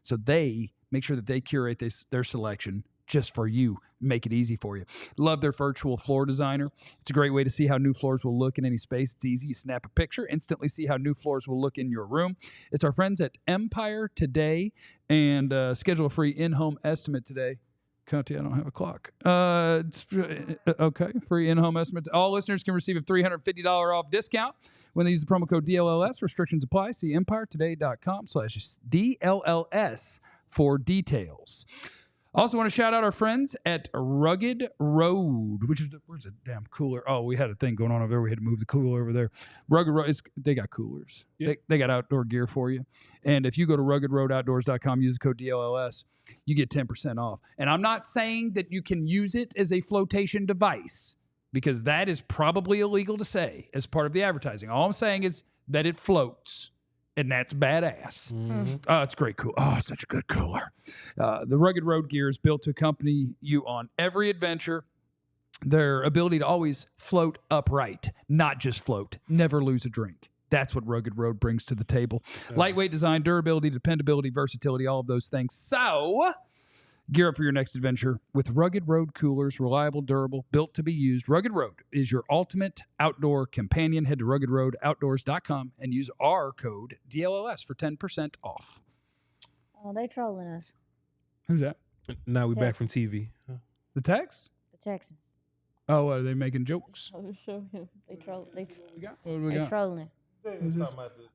So they make sure that they curate their selection just for you, make it easy for you. Love their virtual floor designer. It's a great way to see how new floors will look in any space. It's easy. You snap a picture, instantly see how new floors will look in your room. It's our friends at Empire Today, and schedule a free in-home estimate today. Conti, I don't have a clock. Okay, free in-home estimate. All listeners can receive a $350 off discount when they use the promo code DLLS. Restrictions apply. See empiretoday.com/DLLS for details. Also want to shout out our friends at Rugged Road, which is, where's the damn cooler? Oh, we had a thing going on over there. We had to move the cooler over there. Rugged Road, they got coolers. Yeah. They got outdoor gear for you. And if you go to ruggedroadoutdoors.com, use the code DLLS, you get 10% off. And I'm not saying that you can use it as a flotation device, because that is probably illegal to say as part of the advertising. All I'm saying is that it floats. And that's badass. Mm-hmm. Oh, it's great. Cool. Oh, it's such a good cooler. The Rugged Road gear is built to accompany you on every adventure. Their ability to always float upright, not just float, never lose a drink. That's what Rugged Road brings to the table. Lightweight design, durability, dependability, versatility, all of those things. So gear up for your next adventure with Rugged Road coolers, reliable, durable, built to be used. Rugged Road is your ultimate outdoor companion. Head to ruggedroadoutdoors.com and use our code DLLS for 10% off. Oh, they trolling us. Who's that? Now we back from TV. The Tex? The Texans. Oh, are they making jokes? I'll show him. They troll. They What do we got? trolling.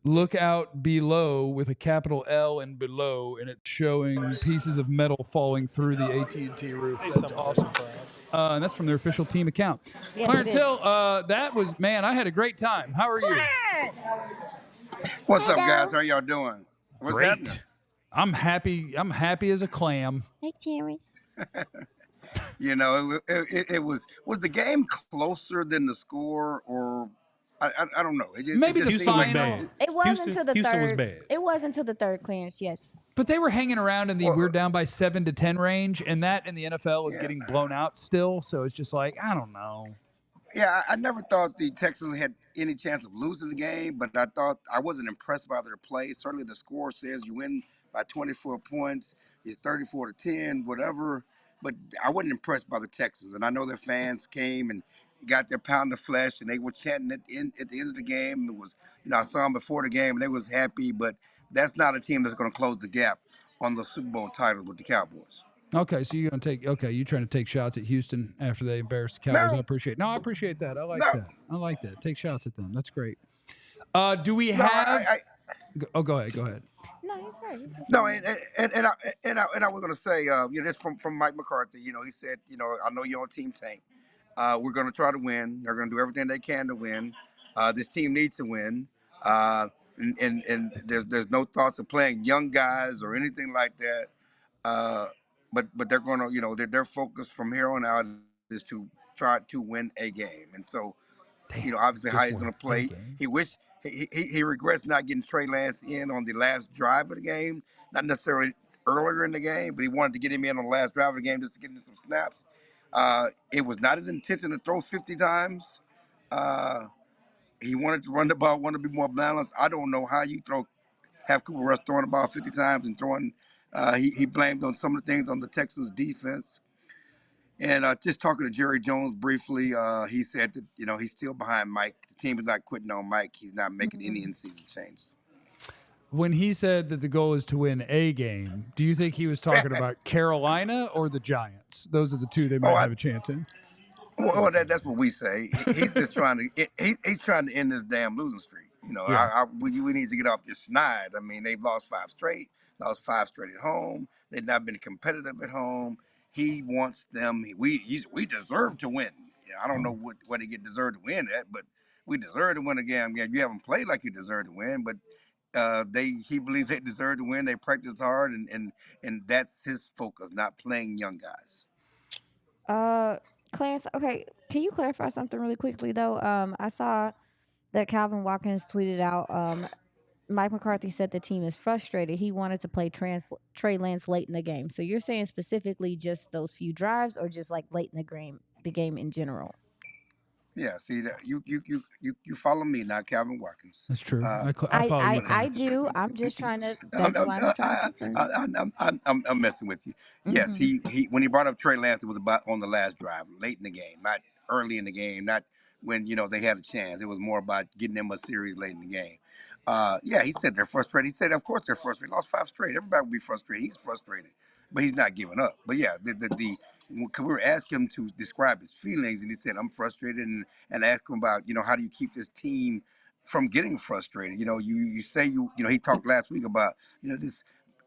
Look out below with a capital L and below, and it's showing pieces of metal falling through the AT&T roof. That's awesome. And that's from their official team account. Yes, Clarence it is. Hill, that was, man, I had a great time. How are you? What's up, guys? How y'all doing? What's happening? Great. I'm happy. I'm happy as a clam. Hey, Terrence. You know, it was the game closer than the score, or I don't know. Maybe the seemed final. It wasn't until the Houston third. was bad. It wasn't until the third, Clarence. Yes. But they were hanging around in the we're down by 7 to 10 range, and that in the NFL is Yeah. getting blown out still. So it's just like, I don't know. Yeah, I never thought the Texans had any chance of losing the game, but I wasn't impressed by their play. Certainly, the score says you win by 24 points. It's 34 to 10, whatever. But I wasn't impressed by the Texans, and I know their fans came and got their pound of flesh, and they were chanting at the end of the game. It was, I saw them before the game, and they was happy. But that's not a team that's going to close the gap on the Super Bowl titles with the Cowboys. Okay, so you're gonna take. Okay, you're trying to take shots at Houston after they embarrassed the Cowboys. No. I appreciate. No, I appreciate that. I like No. that. I like that. Take shots at them. That's great. Do we No, have? Go ahead. Go ahead. No, he's right. No, and I was gonna say, this from Mike McCarthy. He said, I know you're on Team Tank. We're gonna try to win. They're gonna do everything they can to win. This team needs to win. And there's no thoughts of playing young guys or anything like that. But they're gonna, their focus from here on out is to try to win a game. And so, obviously how he's gonna play. He regrets not getting Trey Lance in on the last drive of the game, not necessarily earlier in the game, but he wanted to get him in on the last drive of the game just to get him some snaps. It was not his intention to throw 50 times. He wanted to run the ball, wanted to be more balanced. I don't know how you have Cooper Rush throwing the ball 50 times and throwing. He blamed on some of the things on the Texans defense. And just talking to Jerry Jones briefly, he said that, he's still behind Mike. The team is not quitting on Mike. He's not making any in-season changes. When he said that the goal is to win a game, do you think he was talking about Carolina or the Giants? Those are the two they might have a chance in. Well, that's what we say. He's just trying to. He's trying to end this damn losing streak. We need to get off this schneid. I mean, they've lost 5 straight, lost 5 straight at home. They've not been competitive at home. He wants them. We deserve to win. I don't know what he deserve to win at, but we deserve to win a game. You haven't played like you deserve to win, but he believes they deserve to win. They practice hard, and that's his focus, not playing young guys. Clarence, okay, can you clarify something really quickly though? I saw that Calvin Watkins tweeted out. Mike McCarthy said the team is frustrated. He wanted to play Trey Lance late in the game. So you're saying specifically just those few drives, or just like late in the game in general? Yeah, see that you follow me, not Calvin Watkins. That's true. I follow you. I do. I'm just trying to. That's why I'm trying to confirm. I'm messing with you. Yes, he when he brought up Trey Lance, it was about on the last drive, late in the game, not early in the game, not when they had a chance. It was more about getting them a series late in the game. Yeah, he said they're frustrated. He said, of course they're frustrated. Lost 5 straight. Everybody would be frustrated. He's frustrated, but he's not giving up. But yeah, we were asking him to describe his feelings, and he said, I'm frustrated, and asked him about, how do you keep this team from getting frustrated? You say he talked last week about, this,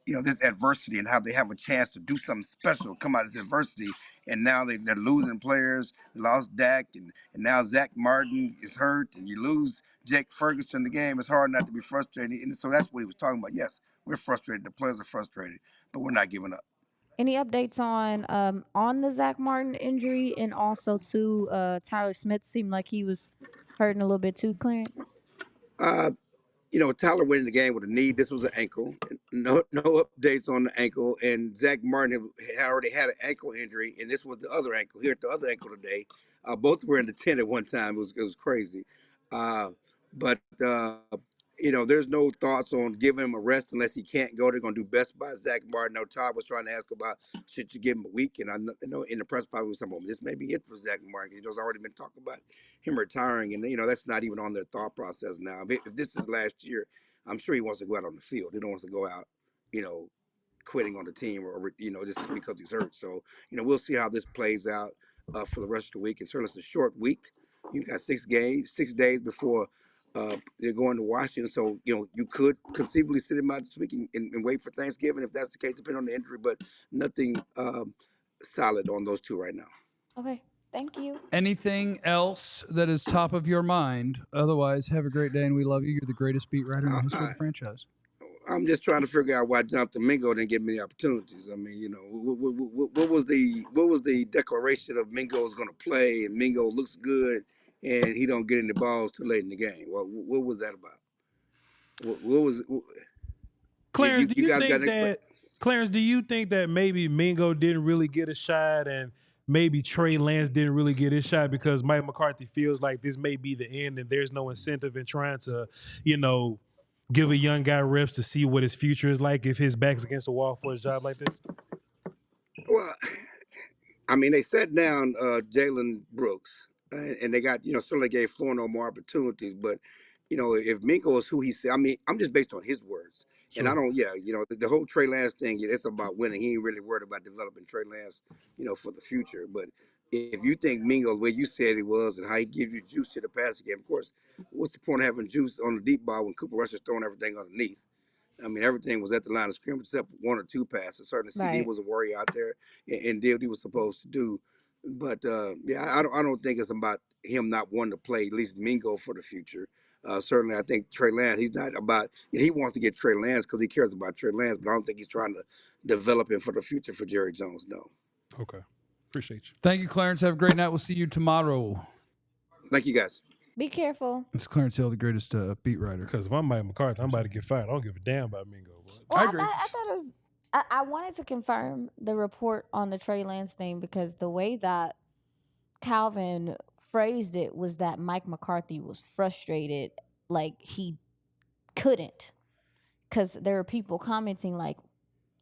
this adversity and how they have a chance to do something special, come out of this adversity, and now they're losing players. They lost Dak, and now Zach Martin is hurt, and you lose Jake Ferguson in the game. It's hard not to be frustrated, and so that's what he was talking about. Yes, we're frustrated. The players are frustrated, but we're not giving up. Any updates on the Zach Martin injury, and also too Tyler Smith seemed like he was hurting a little bit too, Clarence? Tyler went in the game with a knee. This was an ankle. No updates on the ankle. And Zach Martin had already had an ankle injury, and this was the other ankle. Here at the other ankle today. Both were in the tent at one time. It was crazy. But there's no thoughts on giving him a rest unless he can't go. They're going to do best by Zach Martin. Now, Todd was trying to ask about, should you give him a week? And I know in the press conference, was talking about, this may be it for Zach Martin. There's already been talk about him retiring, and that's not even on their thought process now. If this is last year, I'm sure he wants to go out on the field. He don't want to go out, quitting on the team or just because he's hurt. So we'll see how this plays out for the rest of the week. And certainly it's a short week. You got 6 days before They're going to Washington, so you could conceivably sit him out this week and wait for Thanksgiving if that's the case, depending on the injury. But nothing solid on those two right now. Okay, thank you. Anything else that is top of your mind? Otherwise, have a great day, and we love you. You're the greatest beat writer in the history of the franchise. I'm just trying to figure out why Jonathan Mingo didn't get many opportunities. I mean, what was the declaration of Mingo is going to play, and Mingo looks good, and he don't get any balls too late in the game? What was that about? What was? Clarence, Clarence, do you think that maybe Mingo didn't really get a shot, and maybe Trey Lance didn't really get his shot because Mike McCarthy feels like this may be the end, and there's no incentive in trying to, give a young guy reps to see what his future is like if his back's against the wall for his job like this? Well, I mean, they sat down Jalen Brooks, and they got, certainly gave Florno more opportunities. But, if Mingo is who he said, I mean, I'm just based on his words. Sure. And I don't, the whole Trey Lance thing, it's about winning. He ain't really worried about developing Trey Lance, for the future. But if you think Mingo, the way you said he was and how he gives you juice to the passing game, of course, what's the point of having juice on the deep ball when Cooper Rush is throwing everything underneath? I mean, everything was at the line of scrimmage except one or two passes. Certainly, CeeDee was a warrior out there and did what he was supposed to do. But I don't think it's about him not wanting to play, at least Mingo, for the future. Certainly, I think Trey Lance, he's not about, he wants to get Trey Lance because he cares about Trey Lance, but I don't think he's trying to develop him for the future for Jerry Jones, no. Okay. Appreciate you. Thank you, Clarence. Have a great night. We'll see you tomorrow. Thank you, guys. Be careful. It's Clarence Hill, the greatest beat writer. Because if I'm Mike McCarthy, I'm about to get fired. I don't give a damn about Mingo. Well, I thought it was. I wanted to confirm the report on the Trey Lance thing because the way that Calvin phrased it was that Mike McCarthy was frustrated, like he couldn't, because there were people commenting like,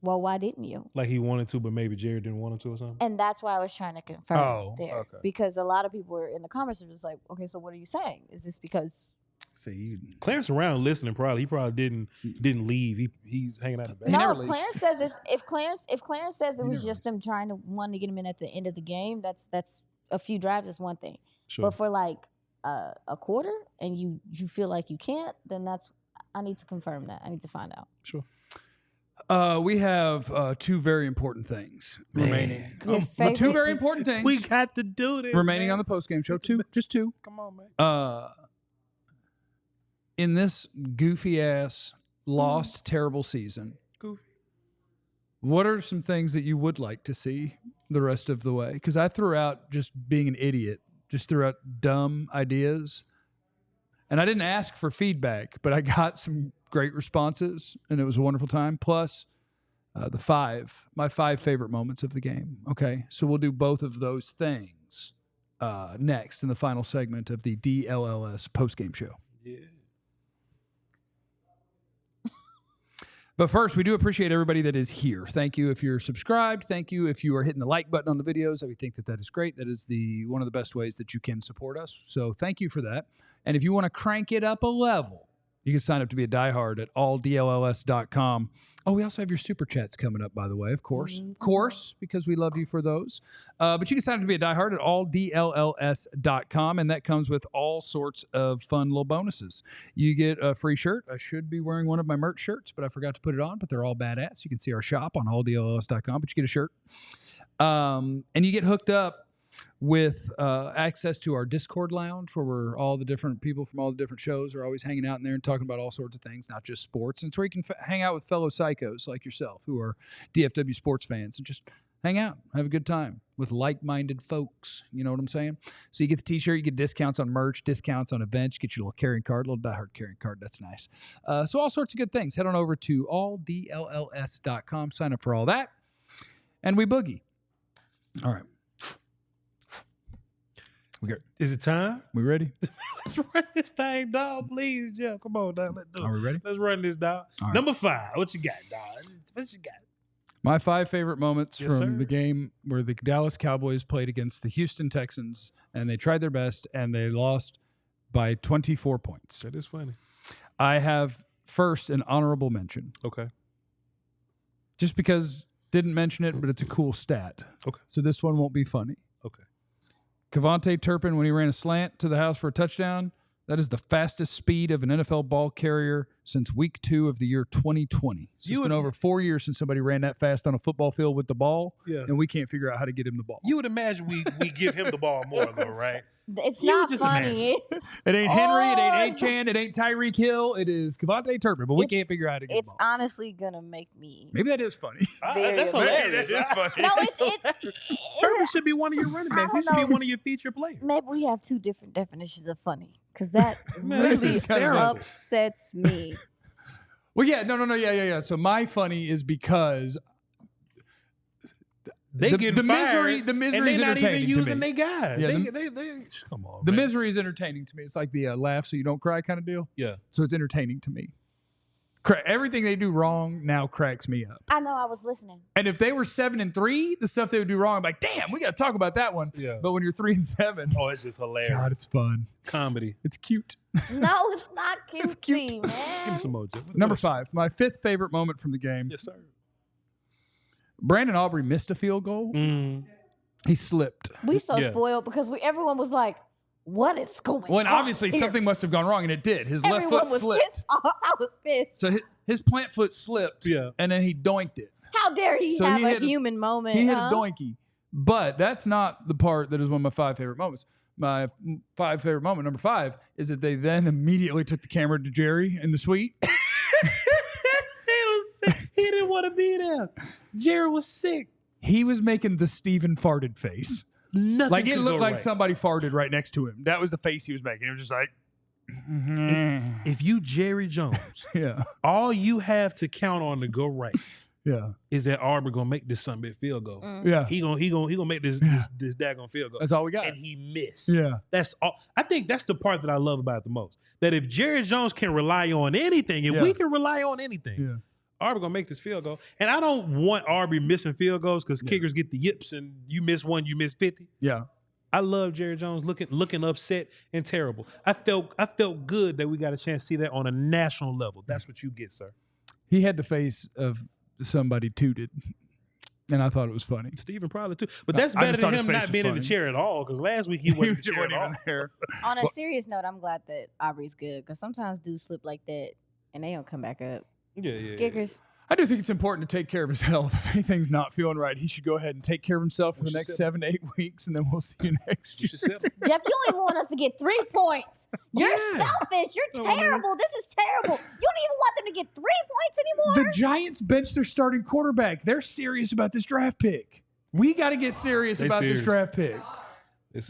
well, why didn't you? Like he wanted to, but maybe Jerry didn't want him to or something? And that's why I was trying to confirm there. Okay. Because a lot of people were in the comments were just like, okay, so what are you saying? Is this because... See, Clarence around listening probably. He probably didn't leave. He's hanging out in the back. No, if Clarence says this, if Clarence says it was just them wanting to get him in at the end of the game, that's a few drives is one thing. Sure. But for like a quarter and you feel like you can't, then I need to confirm that. I need to find out. Sure. We have two very important things remaining. Two very important things. We got to do this. Remaining on the postgame show. Just two. Come on, man. In this goofy ass, lost, terrible season, what are some things that you would like to see the rest of the way? Because I threw out just being an idiot, just threw out dumb ideas. And I didn't ask for feedback, but I got some great responses, and it was a wonderful time. Plus, my five favorite moments of the game. Okay, so we'll do both of those things next in the final segment of the DLLS postgame show. Yeah. But first, we do appreciate everybody that is here. Thank you if you're subscribed. Thank you if you are hitting the like button on the videos. We think that is great. That is one of the best ways that you can support us. So thank you for that. And if you want to crank it up a level, you can sign up to be a diehard at alldlls.com. Oh, we also have your super chats coming up, by the way, of course. Of course, because we love you for those. But you can sign up to be a diehard at alldlls.com, and that comes with all sorts of fun little bonuses. You get a free shirt. I should be wearing one of my merch shirts, but I forgot to put it on, but they're all badass. You can see our shop on alldlls.com, but you get a shirt. And you get hooked up with access to our Discord lounge where we're all the different people from all the different shows are always hanging out in there and talking about all sorts of things, not just sports. And it's where you can hang out with fellow psychos like yourself who are DFW sports fans and just hang out, have a good time with like-minded folks. You know what I'm saying? So you get the t-shirt, you get discounts on merch, discounts on events, you get your little carrying card, little diehard carrying card. That's nice. So all sorts of good things. Head on over to alldlls.com, sign up for all that, and we boogie. All right. Is it time? We ready? Let's run this thing, dog. Please, Jeff. Come on, dog. Let's do it. Are we ready? Let's run this, dog. Right. Number 5. What you got, dog? What you got? My 5 favorite moments from the game where the Dallas Cowboys played against the Houston Texans, and they tried their best, and they lost by 24 points. That is funny. I have first an honorable mention. Okay. Just because didn't mention it, but it's a cool stat. Okay. So this one won't be funny. Okay. KaVontae Turpin, when he ran a slant to the house for a touchdown, That is the fastest speed of an NFL ball carrier since week 2 of the year 2020. So it's been over 4 years since somebody ran that fast on a football field with the ball, and we can't figure out how to get him the ball. You would imagine we give him the ball more, though, right? It's not funny. It ain't Henry, it ain't A-Chan, it ain't Tyreek Hill, it is KaVontae Turpin, but we can't figure out how to get the ball. It's honestly going to make me. Maybe that is funny. That's hilarious. That is funny. No, it's Turpin should be one of your running backs. He should be one of your feature players. Maybe we have two different definitions of funny, because that this really is terrible. upsets me. Well, yeah. So my funny is because they get fired, the misery and is they're not entertaining even to using me. their guys. Yeah, they come on. The man. misery is entertaining to me. It's like the laugh so you don't cry kind of deal. Yeah. So it's entertaining to me. Everything they do wrong now cracks me up. I know, I was listening. And if they were 7-3, the stuff they would do wrong, I'm like, damn, we got to talk about that one. Yeah. But when you're 3-7, Oh, it's just hilarious. God, it's fun. Comedy. It's cute. No, it's not cute. It's cute. Man. Give me some more. Jeff. Number 5, my 5th favorite moment from the game. Yes, sir. Brandon Aubrey missed a field goal. He slipped. We spoiled because everyone was like, what is going on? Well, and obviously here? something must have gone wrong, and it did. His Everyone left foot was slipped. Pissed off. I was pissed. So his plant foot slipped, and then he doinked it. How dare he So have he a hit human moment? He hit a doinky. But that's not the part that is one of my 5 favorite moments. My 5 favorite moment, number 5, is that they then immediately took the camera to Jerry in the suite. He didn't want to be there. Jerry was sick. He was making the Steven farted face. Nothing like it could looked go like right. somebody farted right next to him. That was the face he was making. It was just like, if you Jerry Jones, all you have to count on to go right, is that Aubrey gonna make this something big field goal. Yeah, he gonna make this daggone field goal. That's all we got. And he missed. Yeah, that's all. I think that's the part that I love about it the most. That if Jerry Jones can rely on anything, if we can rely on anything, Aubrey gonna make this field goal. And I don't want Aubrey missing field goals because kickers get the yips, and you miss one, you miss 50. Yeah. I love Jerry Jones looking upset and terrible. I felt good that we got a chance to see that on a national level. That's what you get, sir. He had the face of somebody tooted, and I thought it was funny. Steven probably too, but that's better than him not being in the chair at all. Because last week he wasn't in the chair at all. There. On a serious note, I'm glad that Aubrey's good because sometimes dudes slip like that and they don't come back up. Yeah. Kickers. I do think it's important to take care of his health. If anything's not feeling right, he should go ahead and take care of himself for the next 7 to 8 weeks, and then we'll see you next year. Jeff, you don't even want us to get 3 points. You're selfish. You're terrible. This is terrible. You don't even want them to get 3 points anymore. The Giants benched their starting quarterback. They're serious about this draft pick. We got to get serious about this draft pick.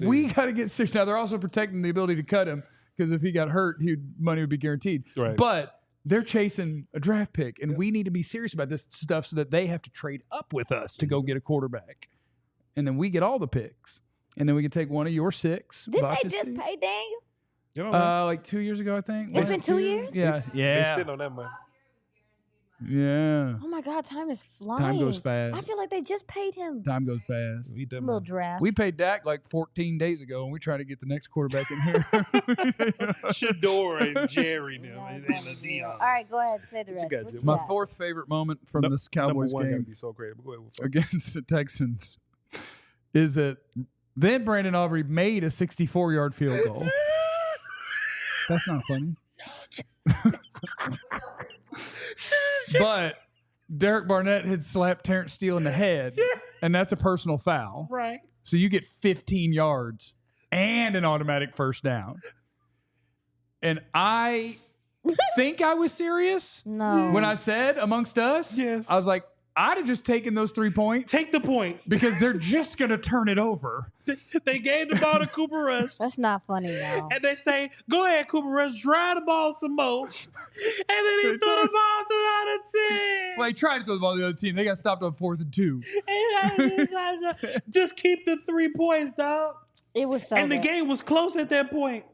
We got to get serious. Now, they're also protecting the ability to cut him because if he got hurt, money would be guaranteed. Right. But they're chasing a draft pick, and we need to be serious about this stuff so that they have to trade up with us to go get a quarterback. And then we get all the picks. And then we can take one of your 6. Didn't they just pay Daniel? You know like 2 years ago, I think. It's been 2 years? Yeah. They sitting on that money. Yeah. Oh, my God. Time is flying. Time goes fast. I feel like they just paid him. Time goes fast. Little draft. We paid Dak like 14 days ago, and we try to get the next quarterback in here. Shador and Jerry now. And Dion. All right, go ahead. Say the rest. My 4th favorite moment from this Cowboys game be so great. Go ahead, against the Texans is that then Brandon Aubrey made a 64-yard field goal. That's not funny. But Derek Barnett had slapped Terrence Steele in the head, and that's a personal foul. Right. So you get 15 yards and an automatic first down. And I think I was serious when I said amongst us. Yes. I was like, I'd have just taken those 3 points. Take the points. Because they're just going to turn it over. They gave the ball to Cooper Rush. That's not funny now. And they say, go ahead, Cooper Rush, drive the ball some more. And then he threw the ball to the other team. Well, he tried to throw the ball to the other team. They got stopped on 4th and 2. Just keep the 3 points, dog. It was so And the bad. game was close at that point.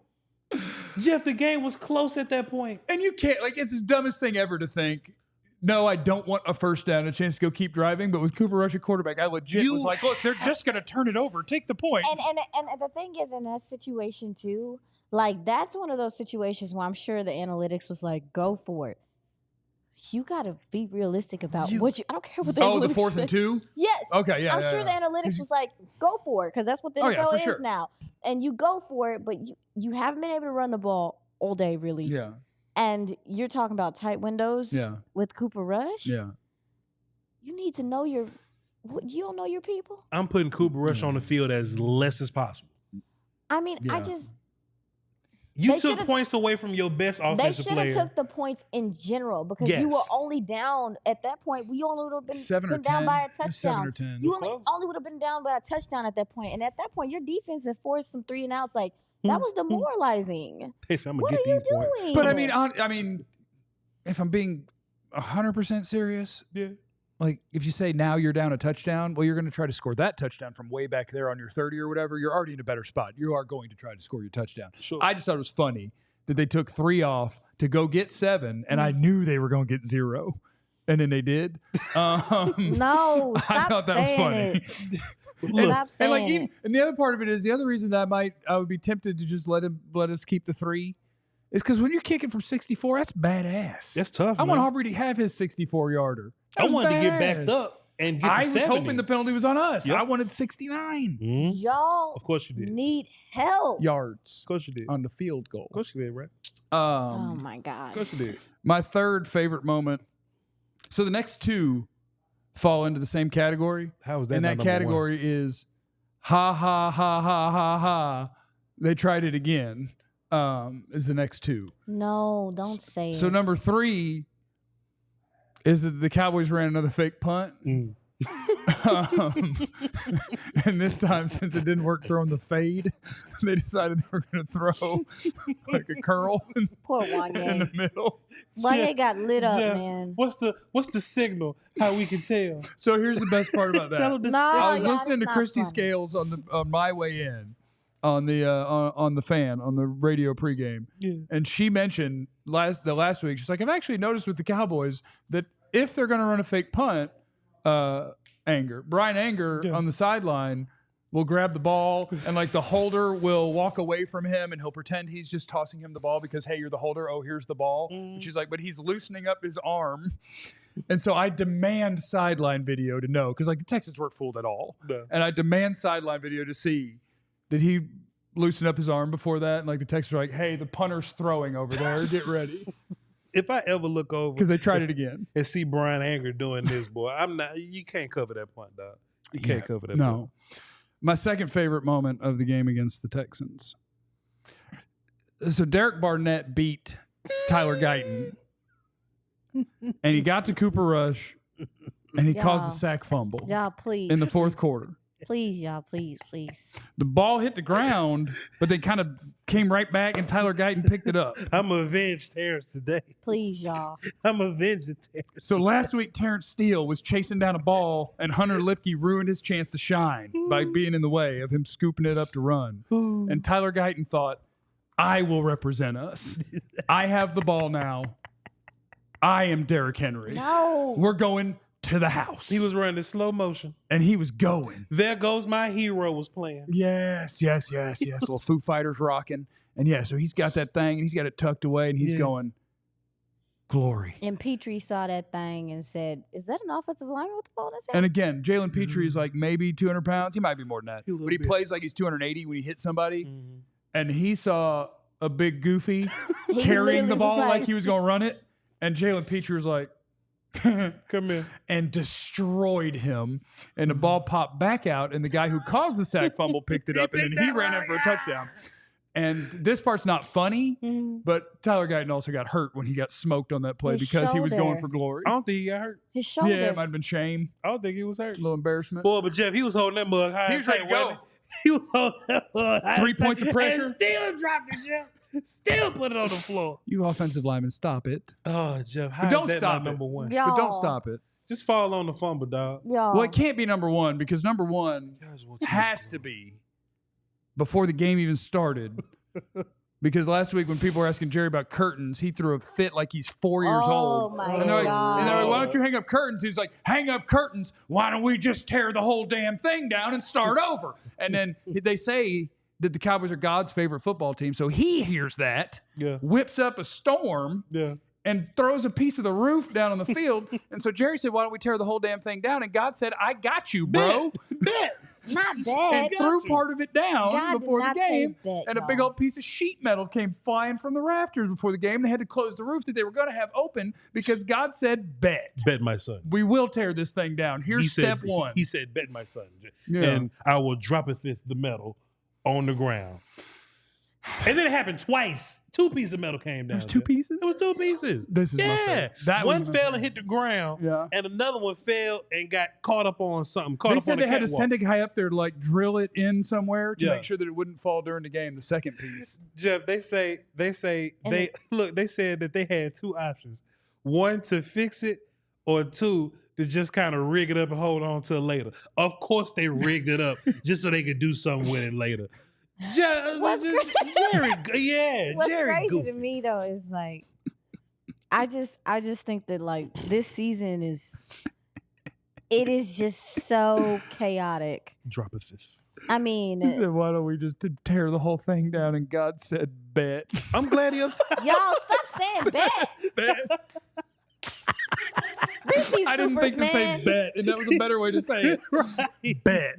Jeff, the game was close at that point. And you can't, it's the dumbest thing ever to think, no, I don't want a first down, a chance to go keep driving. But with Cooper Rush at quarterback, I legit was like, look, they're just going to turn it over. Take the points. And the thing is, in that situation, too, like, that's one of those situations where I'm sure the analytics was like, go for it. You gotta be realistic about what you. I don't care what the Oh, the analytics 4th say. and 2? Yes. Okay, yeah. I'm sure the analytics was like, go for it, because that's what the NFL is now. And you go for it, but you haven't been able to run the ball all day, really. Yeah. And you're talking about tight windows with Cooper Rush. Yeah. You need to know you don't know your people. I'm putting Cooper Rush on the field as less as possible. I mean, You took points away from your best offensive player. They should have took the points in general, because you were only down at that point. We only would have been down by a touchdown. 7 or 10. You only would have been down by a touchdown at that point. And at that point, your defense had forced some 3 and outs. Like, that was demoralizing. What are you doing? But I mean, if I'm being 100% serious, like if you say now you're down a touchdown, well, you're going to try to score that touchdown from way back there on your 30 or whatever. You're already in a better spot. You are going to try to score your touchdown. Sure. I just thought it was funny that they took 3 off to go get 7, and I knew they were going to get 0. And then they did. No, I thought that was funny. Stop saying it. And the other part of it is the other reason that I would be tempted to just let us keep the 3 is because when you're kicking from 64, that's badass. That's tough. I want Aubrey to have his 64-yarder. I wanted to get backed up and get to 70. I was hoping the penalty was on us. Yep. I wanted 69. Mm-hmm. Y'all, of course you did. Need help. Yards. Of course you did. On the field goal. Of course you did, right? Oh my God. Of course you did. My third favorite moment. So the next 2 fall into the same category. How is that? And that category is ha ha ha ha ha ha. They tried it again. Is the next 2. No, don't say it. So number 3 is that the Cowboys ran another fake punt. And this time, since it didn't work throwing the fade, they decided they were going to throw like a curl Poor Wanye. in the middle. Wanye got lit up, man. What's the signal? How we can tell? So here's the best part about that. I was listening to Christy funny. Scales on my way in. On the fan on the radio pregame, and she mentioned the last week. She's like, I've actually noticed with the Cowboys that if they're going to run a fake punt, Brian Anger on the sideline will grab the ball, and like the holder will walk away from him, and he'll pretend he's just tossing him the ball because, hey, you're the holder. Oh, here's the ball. And she's like, but he's loosening up his arm. And so I demand sideline video to know, because like the Texans weren't fooled at all, and I demand sideline video to see. Did he loosen up his arm before that? And like the Texans were like, hey, the punter's throwing over there. Get ready. If I ever look over. Because they tried it again. And see Brian Anger doing this, boy, you can't cover that punt, dog. You can't cover that punt. No. My second favorite moment of the game against the Texans. So Derek Barnett beat Tyler Guyton. And he got to Cooper Rush. And he caused a sack fumble. Y'all, please. In the 4th quarter. Please, y'all, please. The ball hit the ground, but they kind of came right back, and Tyler Guyton picked it up. I'm avenged Terrence today. Please, y'all. I'm avenged Terrence. So last week, Terrence Steele was chasing down a ball, and Hunter Lipke ruined his chance to shine by being in the way of him scooping it up to run. And Tyler Guyton thought, I will represent us. I have the ball now. I am Derrick Henry. No. We're going to the house. He was running slow motion. And he was going. There Goes My Hero was playing. Yes. Little Foo Fighters rocking. And so he's got that thing, and he's got it tucked away, and he's going, glory. And Petrie saw that thing and said, is that an offensive lineman with the ball in his hand? And again, Jalen Petrie is like maybe 200 pounds. He might be more than that. But he plays like he's 280 when he hits somebody. And he saw a big goofy carrying the ball like he was going to run it. And Jalen Petrie was like, come here, and destroyed him, and the ball popped back out, and the guy who caused the sack fumble picked it up, and then he ran in for a touchdown. And this part's not funny, but Tyler Guyton also got hurt when he got smoked on that play because he was going for glory. I don't think he got hurt. His shoulder. Yeah, it might have been shame. I don't think he was hurt. A little embarrassment. Boy, but Jeff, he was holding that mug high. He was ready to go. He was holding that mug high. 3 points of pressure. And still dropped it, Jeff. Still put it on the floor. You offensive linemen, stop it. Oh, Jeff, how don't is that stop not number 1? But don't stop it. Just fall on the fumble, dog. Well, it can't be number 1 because number 1 has to be before the game even started. Because last week when people were asking Jerry about curtains, he threw a fit like he's 4 years old. Oh, my and they're God. like, why don't you hang up curtains? He's like, hang up curtains. Why don't we just tear the whole damn thing down and start over? And then they say that the Cowboys are God's favorite football team. So he hears that, whips up a storm, and throws a piece of the roof down on the field. And so Jerry said, why don't we tear the whole damn thing down? And God said, I got you, bro. Bet. Not bad. And threw part of it down God did before the not say game. bet, And a big y'all. old piece of sheet metal came flying from the rafters before the game. They had to close the roof that they were going to have open because God said, bet. Bet my son. We will tear this thing down. Here's step one. He said, bet my son. Yeah. And I will drop the metal on the ground. And then it happened twice. 2 pieces of metal came down. There's 2 pieces? It was 2 pieces. This is my favorite. That one was my fell favorite. and hit the ground. Yeah. And another one fell and got caught up on something. Caught They up said on the they had to catwalk. send a guy up there to like drill it in somewhere to Yeah. make sure that it wouldn't fall during the game, the second piece. Jeff, they said that they had 2 options. 1 to fix it, or 2 to just kind of rig it up and hold on to it later. Of course they rigged it up just so they could do something with it later. Jerry, What's Jerry crazy goofy. to me though is like, I just think that like this season is just so chaotic. Drop a fifth. I mean, He said, why don't we just tear the whole thing down? And God said, bet. I'm glad he upset. y'all stop saying bet. Bet. Reese's I didn't think to say man. bet, and that was a better way to say it. Right. Bet.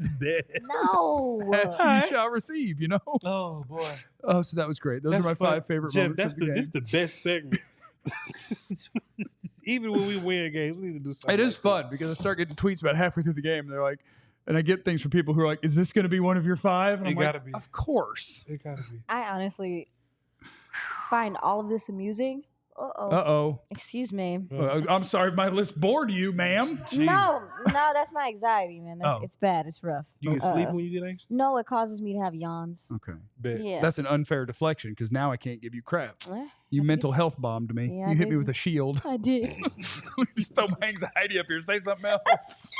No. That's what you shall receive, you know? Oh boy. Oh, so that was great. Those That's are my fun. 5 favorite Jeff, moments that's of the game. this the best segment. Even when we win games, we need to do something. It is like fun because I start getting tweets about halfway through the game. They're like, and I get things from people who are like, is this going to be one of your 5? And It I'm like, gotta be. of course. That. It gotta be. I honestly find all of this amusing. Uh-oh. Excuse me. I'm sorry if my list bored you, ma'am. No, that's my anxiety, man. It's bad. It's rough. You can sleep when you get anxious? No, it causes me to have yawns. Okay. Bet. Yeah. That's an unfair deflection because now I can't give you crap. Eh, You I mental did. health bombed me. Yeah, you I hit me did. with a shield. I did. Just throw my anxiety up here. Say something else.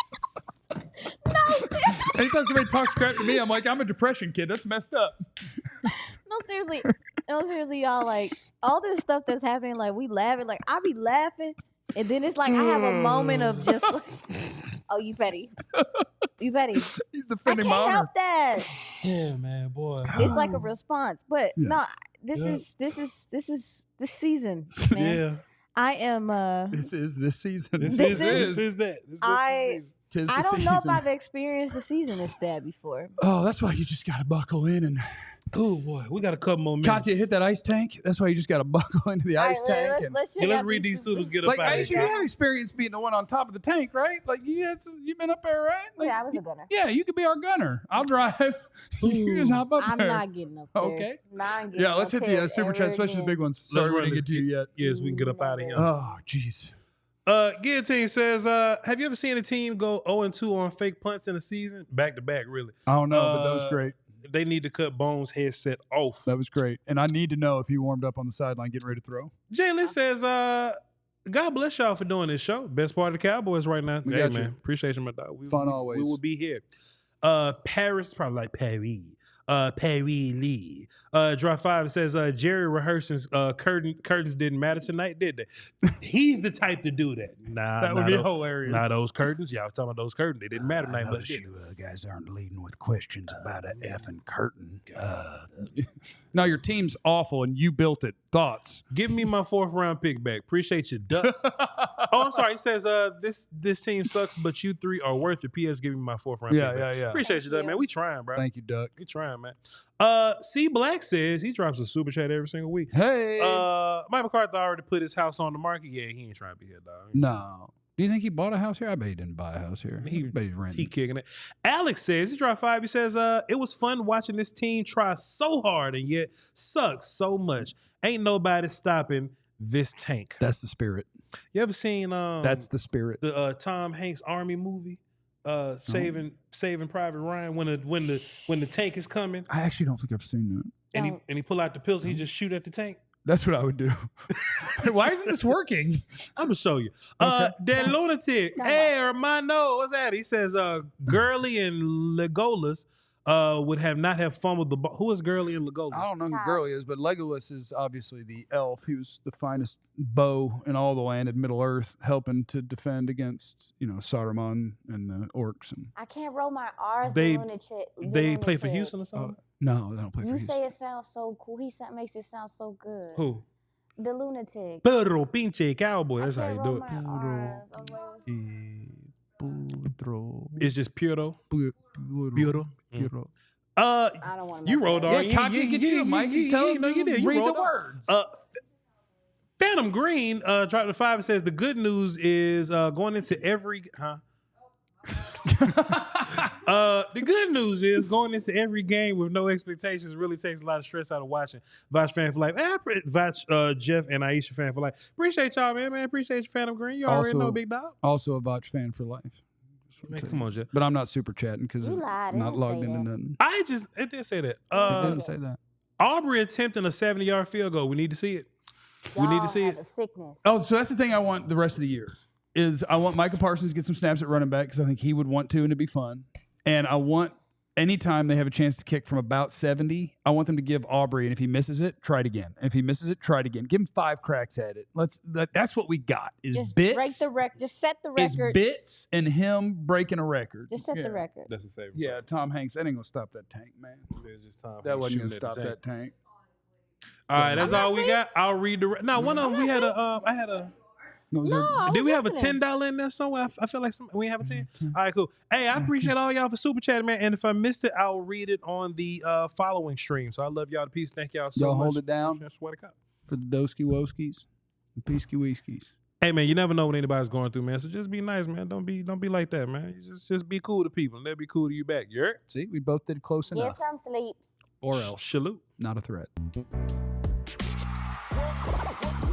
No, seriously. Anytime somebody talks crap to me, I'm like, I'm a depression kid. That's messed up. No, seriously. No, seriously, y'all. Like all this stuff that's happening, like we laughing. Like I be laughing, and then it's like I have a moment of just like, oh, you petty. You petty. He's I defending can't my honor. help that. Yeah, man, boy. It's like a response, but Yeah. no. This Yeah. is this season, man. Yeah. I am. This is this season. This This is is- that. This I- the season. Tis the I don't know if season. I've experienced a season this bad before. Oh, that's why you just got to buckle in and Oh boy, we got a couple more minutes. Katya hit that ice tank. That's why you just got to buckle into the All right, ice tank. let's, and, let's, Yeah, let's read these suitors. Get up like, out of Aisha, here. you have experience being the one on top of the tank, right? Like you been up there, right? Like, Yeah, I was a gunner. Yeah, you could be our gunner. I'll drive. You just hop up I'm there. not getting up there. Okay. Not getting Yeah, let's up hit the there super chat, ever especially the again. big ones. Let's Sorry, we run didn't this get to you yet. Yes, we can get up out of here. Oh, jeez. Guillotine says, have you ever seen a team go 0-2 on fake punts in a season? Back to back, really. I don't know, but that was great. They need to cut Bones' headset off. That was great. And I need to know if he warmed up on the sideline getting ready to throw. Jalen says, God bless y'all for doing this show. Best part of the Cowboys right now. We Hey, got man. you. Appreciate you, my dog. Fun always. We will be here. Paris, probably like Paris. Paris Lee. Drop 5 says, Jerry rehearsing's curtains didn't matter tonight, did they? He's the type to do that. Nah, That would nah, be those- hilarious. Nah, those curtains. Y'all talking about those curtains. They didn't matter tonight much. did they? guys aren't leading with questions about an effing curtain. No, your team's awful and you built it. Thoughts? Give me my 4th round pick back. Appreciate you, Duck. Oh, I'm sorry. He says, this team sucks, but you 3 are worth it. P.S. Give me my 4th round pick back. yeah. Appreciate you, Duck, man. We trying, bro. Thank you, Duck. We trying, man. C Black says he drops a super chat every single week. Hey. Mike McCarthy already put his house on the market. Yeah, he ain't trying to be here, dog. No. Do you think he bought a house here? I bet he didn't buy a house here. He- bet he's renting. He kicking it. Alex says he dropped 5. He says, it was fun watching this team try so hard and yet sucks so much. Ain't nobody stopping this tank. That's the spirit. You ever seen That's the spirit. the Tom Hanks Army movie? Saving Private Ryan when the tank is coming I actually don't think I've seen that. and he pull out the pistol, he just shoot at the tank. That's what I would do. Why isn't this working? I'm gonna show you. Okay. That lunatic. No. Hey, Armando, what's that? He says, Gurley and Legolas would not have fumbled the ball. Who is Gurley and Legolas? I don't know who Wow. Gurley is, but Legolas is obviously the elf. He was the finest bow in all the land in Middle Earth, helping to defend against, Saruman and the orcs. And I can't roll my R's. They- lunatic. They play for lunatic. Houston or something? no, they don't play for You Houston. say it sounds so cool. He makes it sound so good. Who? The lunatic. Perro pinche cowboy. That's how you do it. It's just puro. Puro. I don't want to. You rolled on. Yeah, Katya, get you, Mike. Tell him you did. You read the rolled on. words. Phantom Green dropped the 5 and says the good news is going into every the good news is going into every game with no expectations really takes a lot of stress out of watching. Vouch fan for life. Vouch Jeff and Aisha fan for life. Appreciate y'all, man. Appreciate you, Phantom Green. You already know, big dog. Also a Vouch fan for life. Man, come on, Jeff. But I'm not super chatting because I'm not logged into nothing. It did say that. It didn't say that. Aubrey attempting a 70-yard field goal. We need to see it. We need to see it. A sickness. Oh, so that's the thing I want the rest of the year is I want Micah Parsons to get some snaps at running back because I think he would want to and it'd be fun. And I want anytime they have a chance to kick from about 70, I want them to give Aubrey, and if he misses it, try it again. And if he misses it, try it again. Give him 5 cracks at it. That's what we got is just bits. break the record. Just set the record. Is bits and him breaking a record. Just set the record. That's a safe. Yeah, Tom Hanks. That ain't gonna stop that tank, man. That wasn't gonna stop that tank. All right, that's all we got. I'll read the. No, one of them we had a. I had a. Did we have a $10 in there somewhere? I feel like we have a 10. All right, cool. Hey, I appreciate all y'all for super chatting, man. And if I missed it, I'll read it on the following stream. So I love y'all to peace. Thank y'all so much. Y'all hold it down Swear to God. for the Doski Woskis and Peasky Whiskies. Hey man, you never know what anybody's going through, man. So just be nice, man. Don't be like that, man. You just be cool to people, and they'll be cool to you back. You heard? See, we both did close enough. Get some sleeps. Or else. Salute. Not a threat.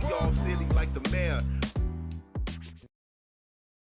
We all silly like the mayor.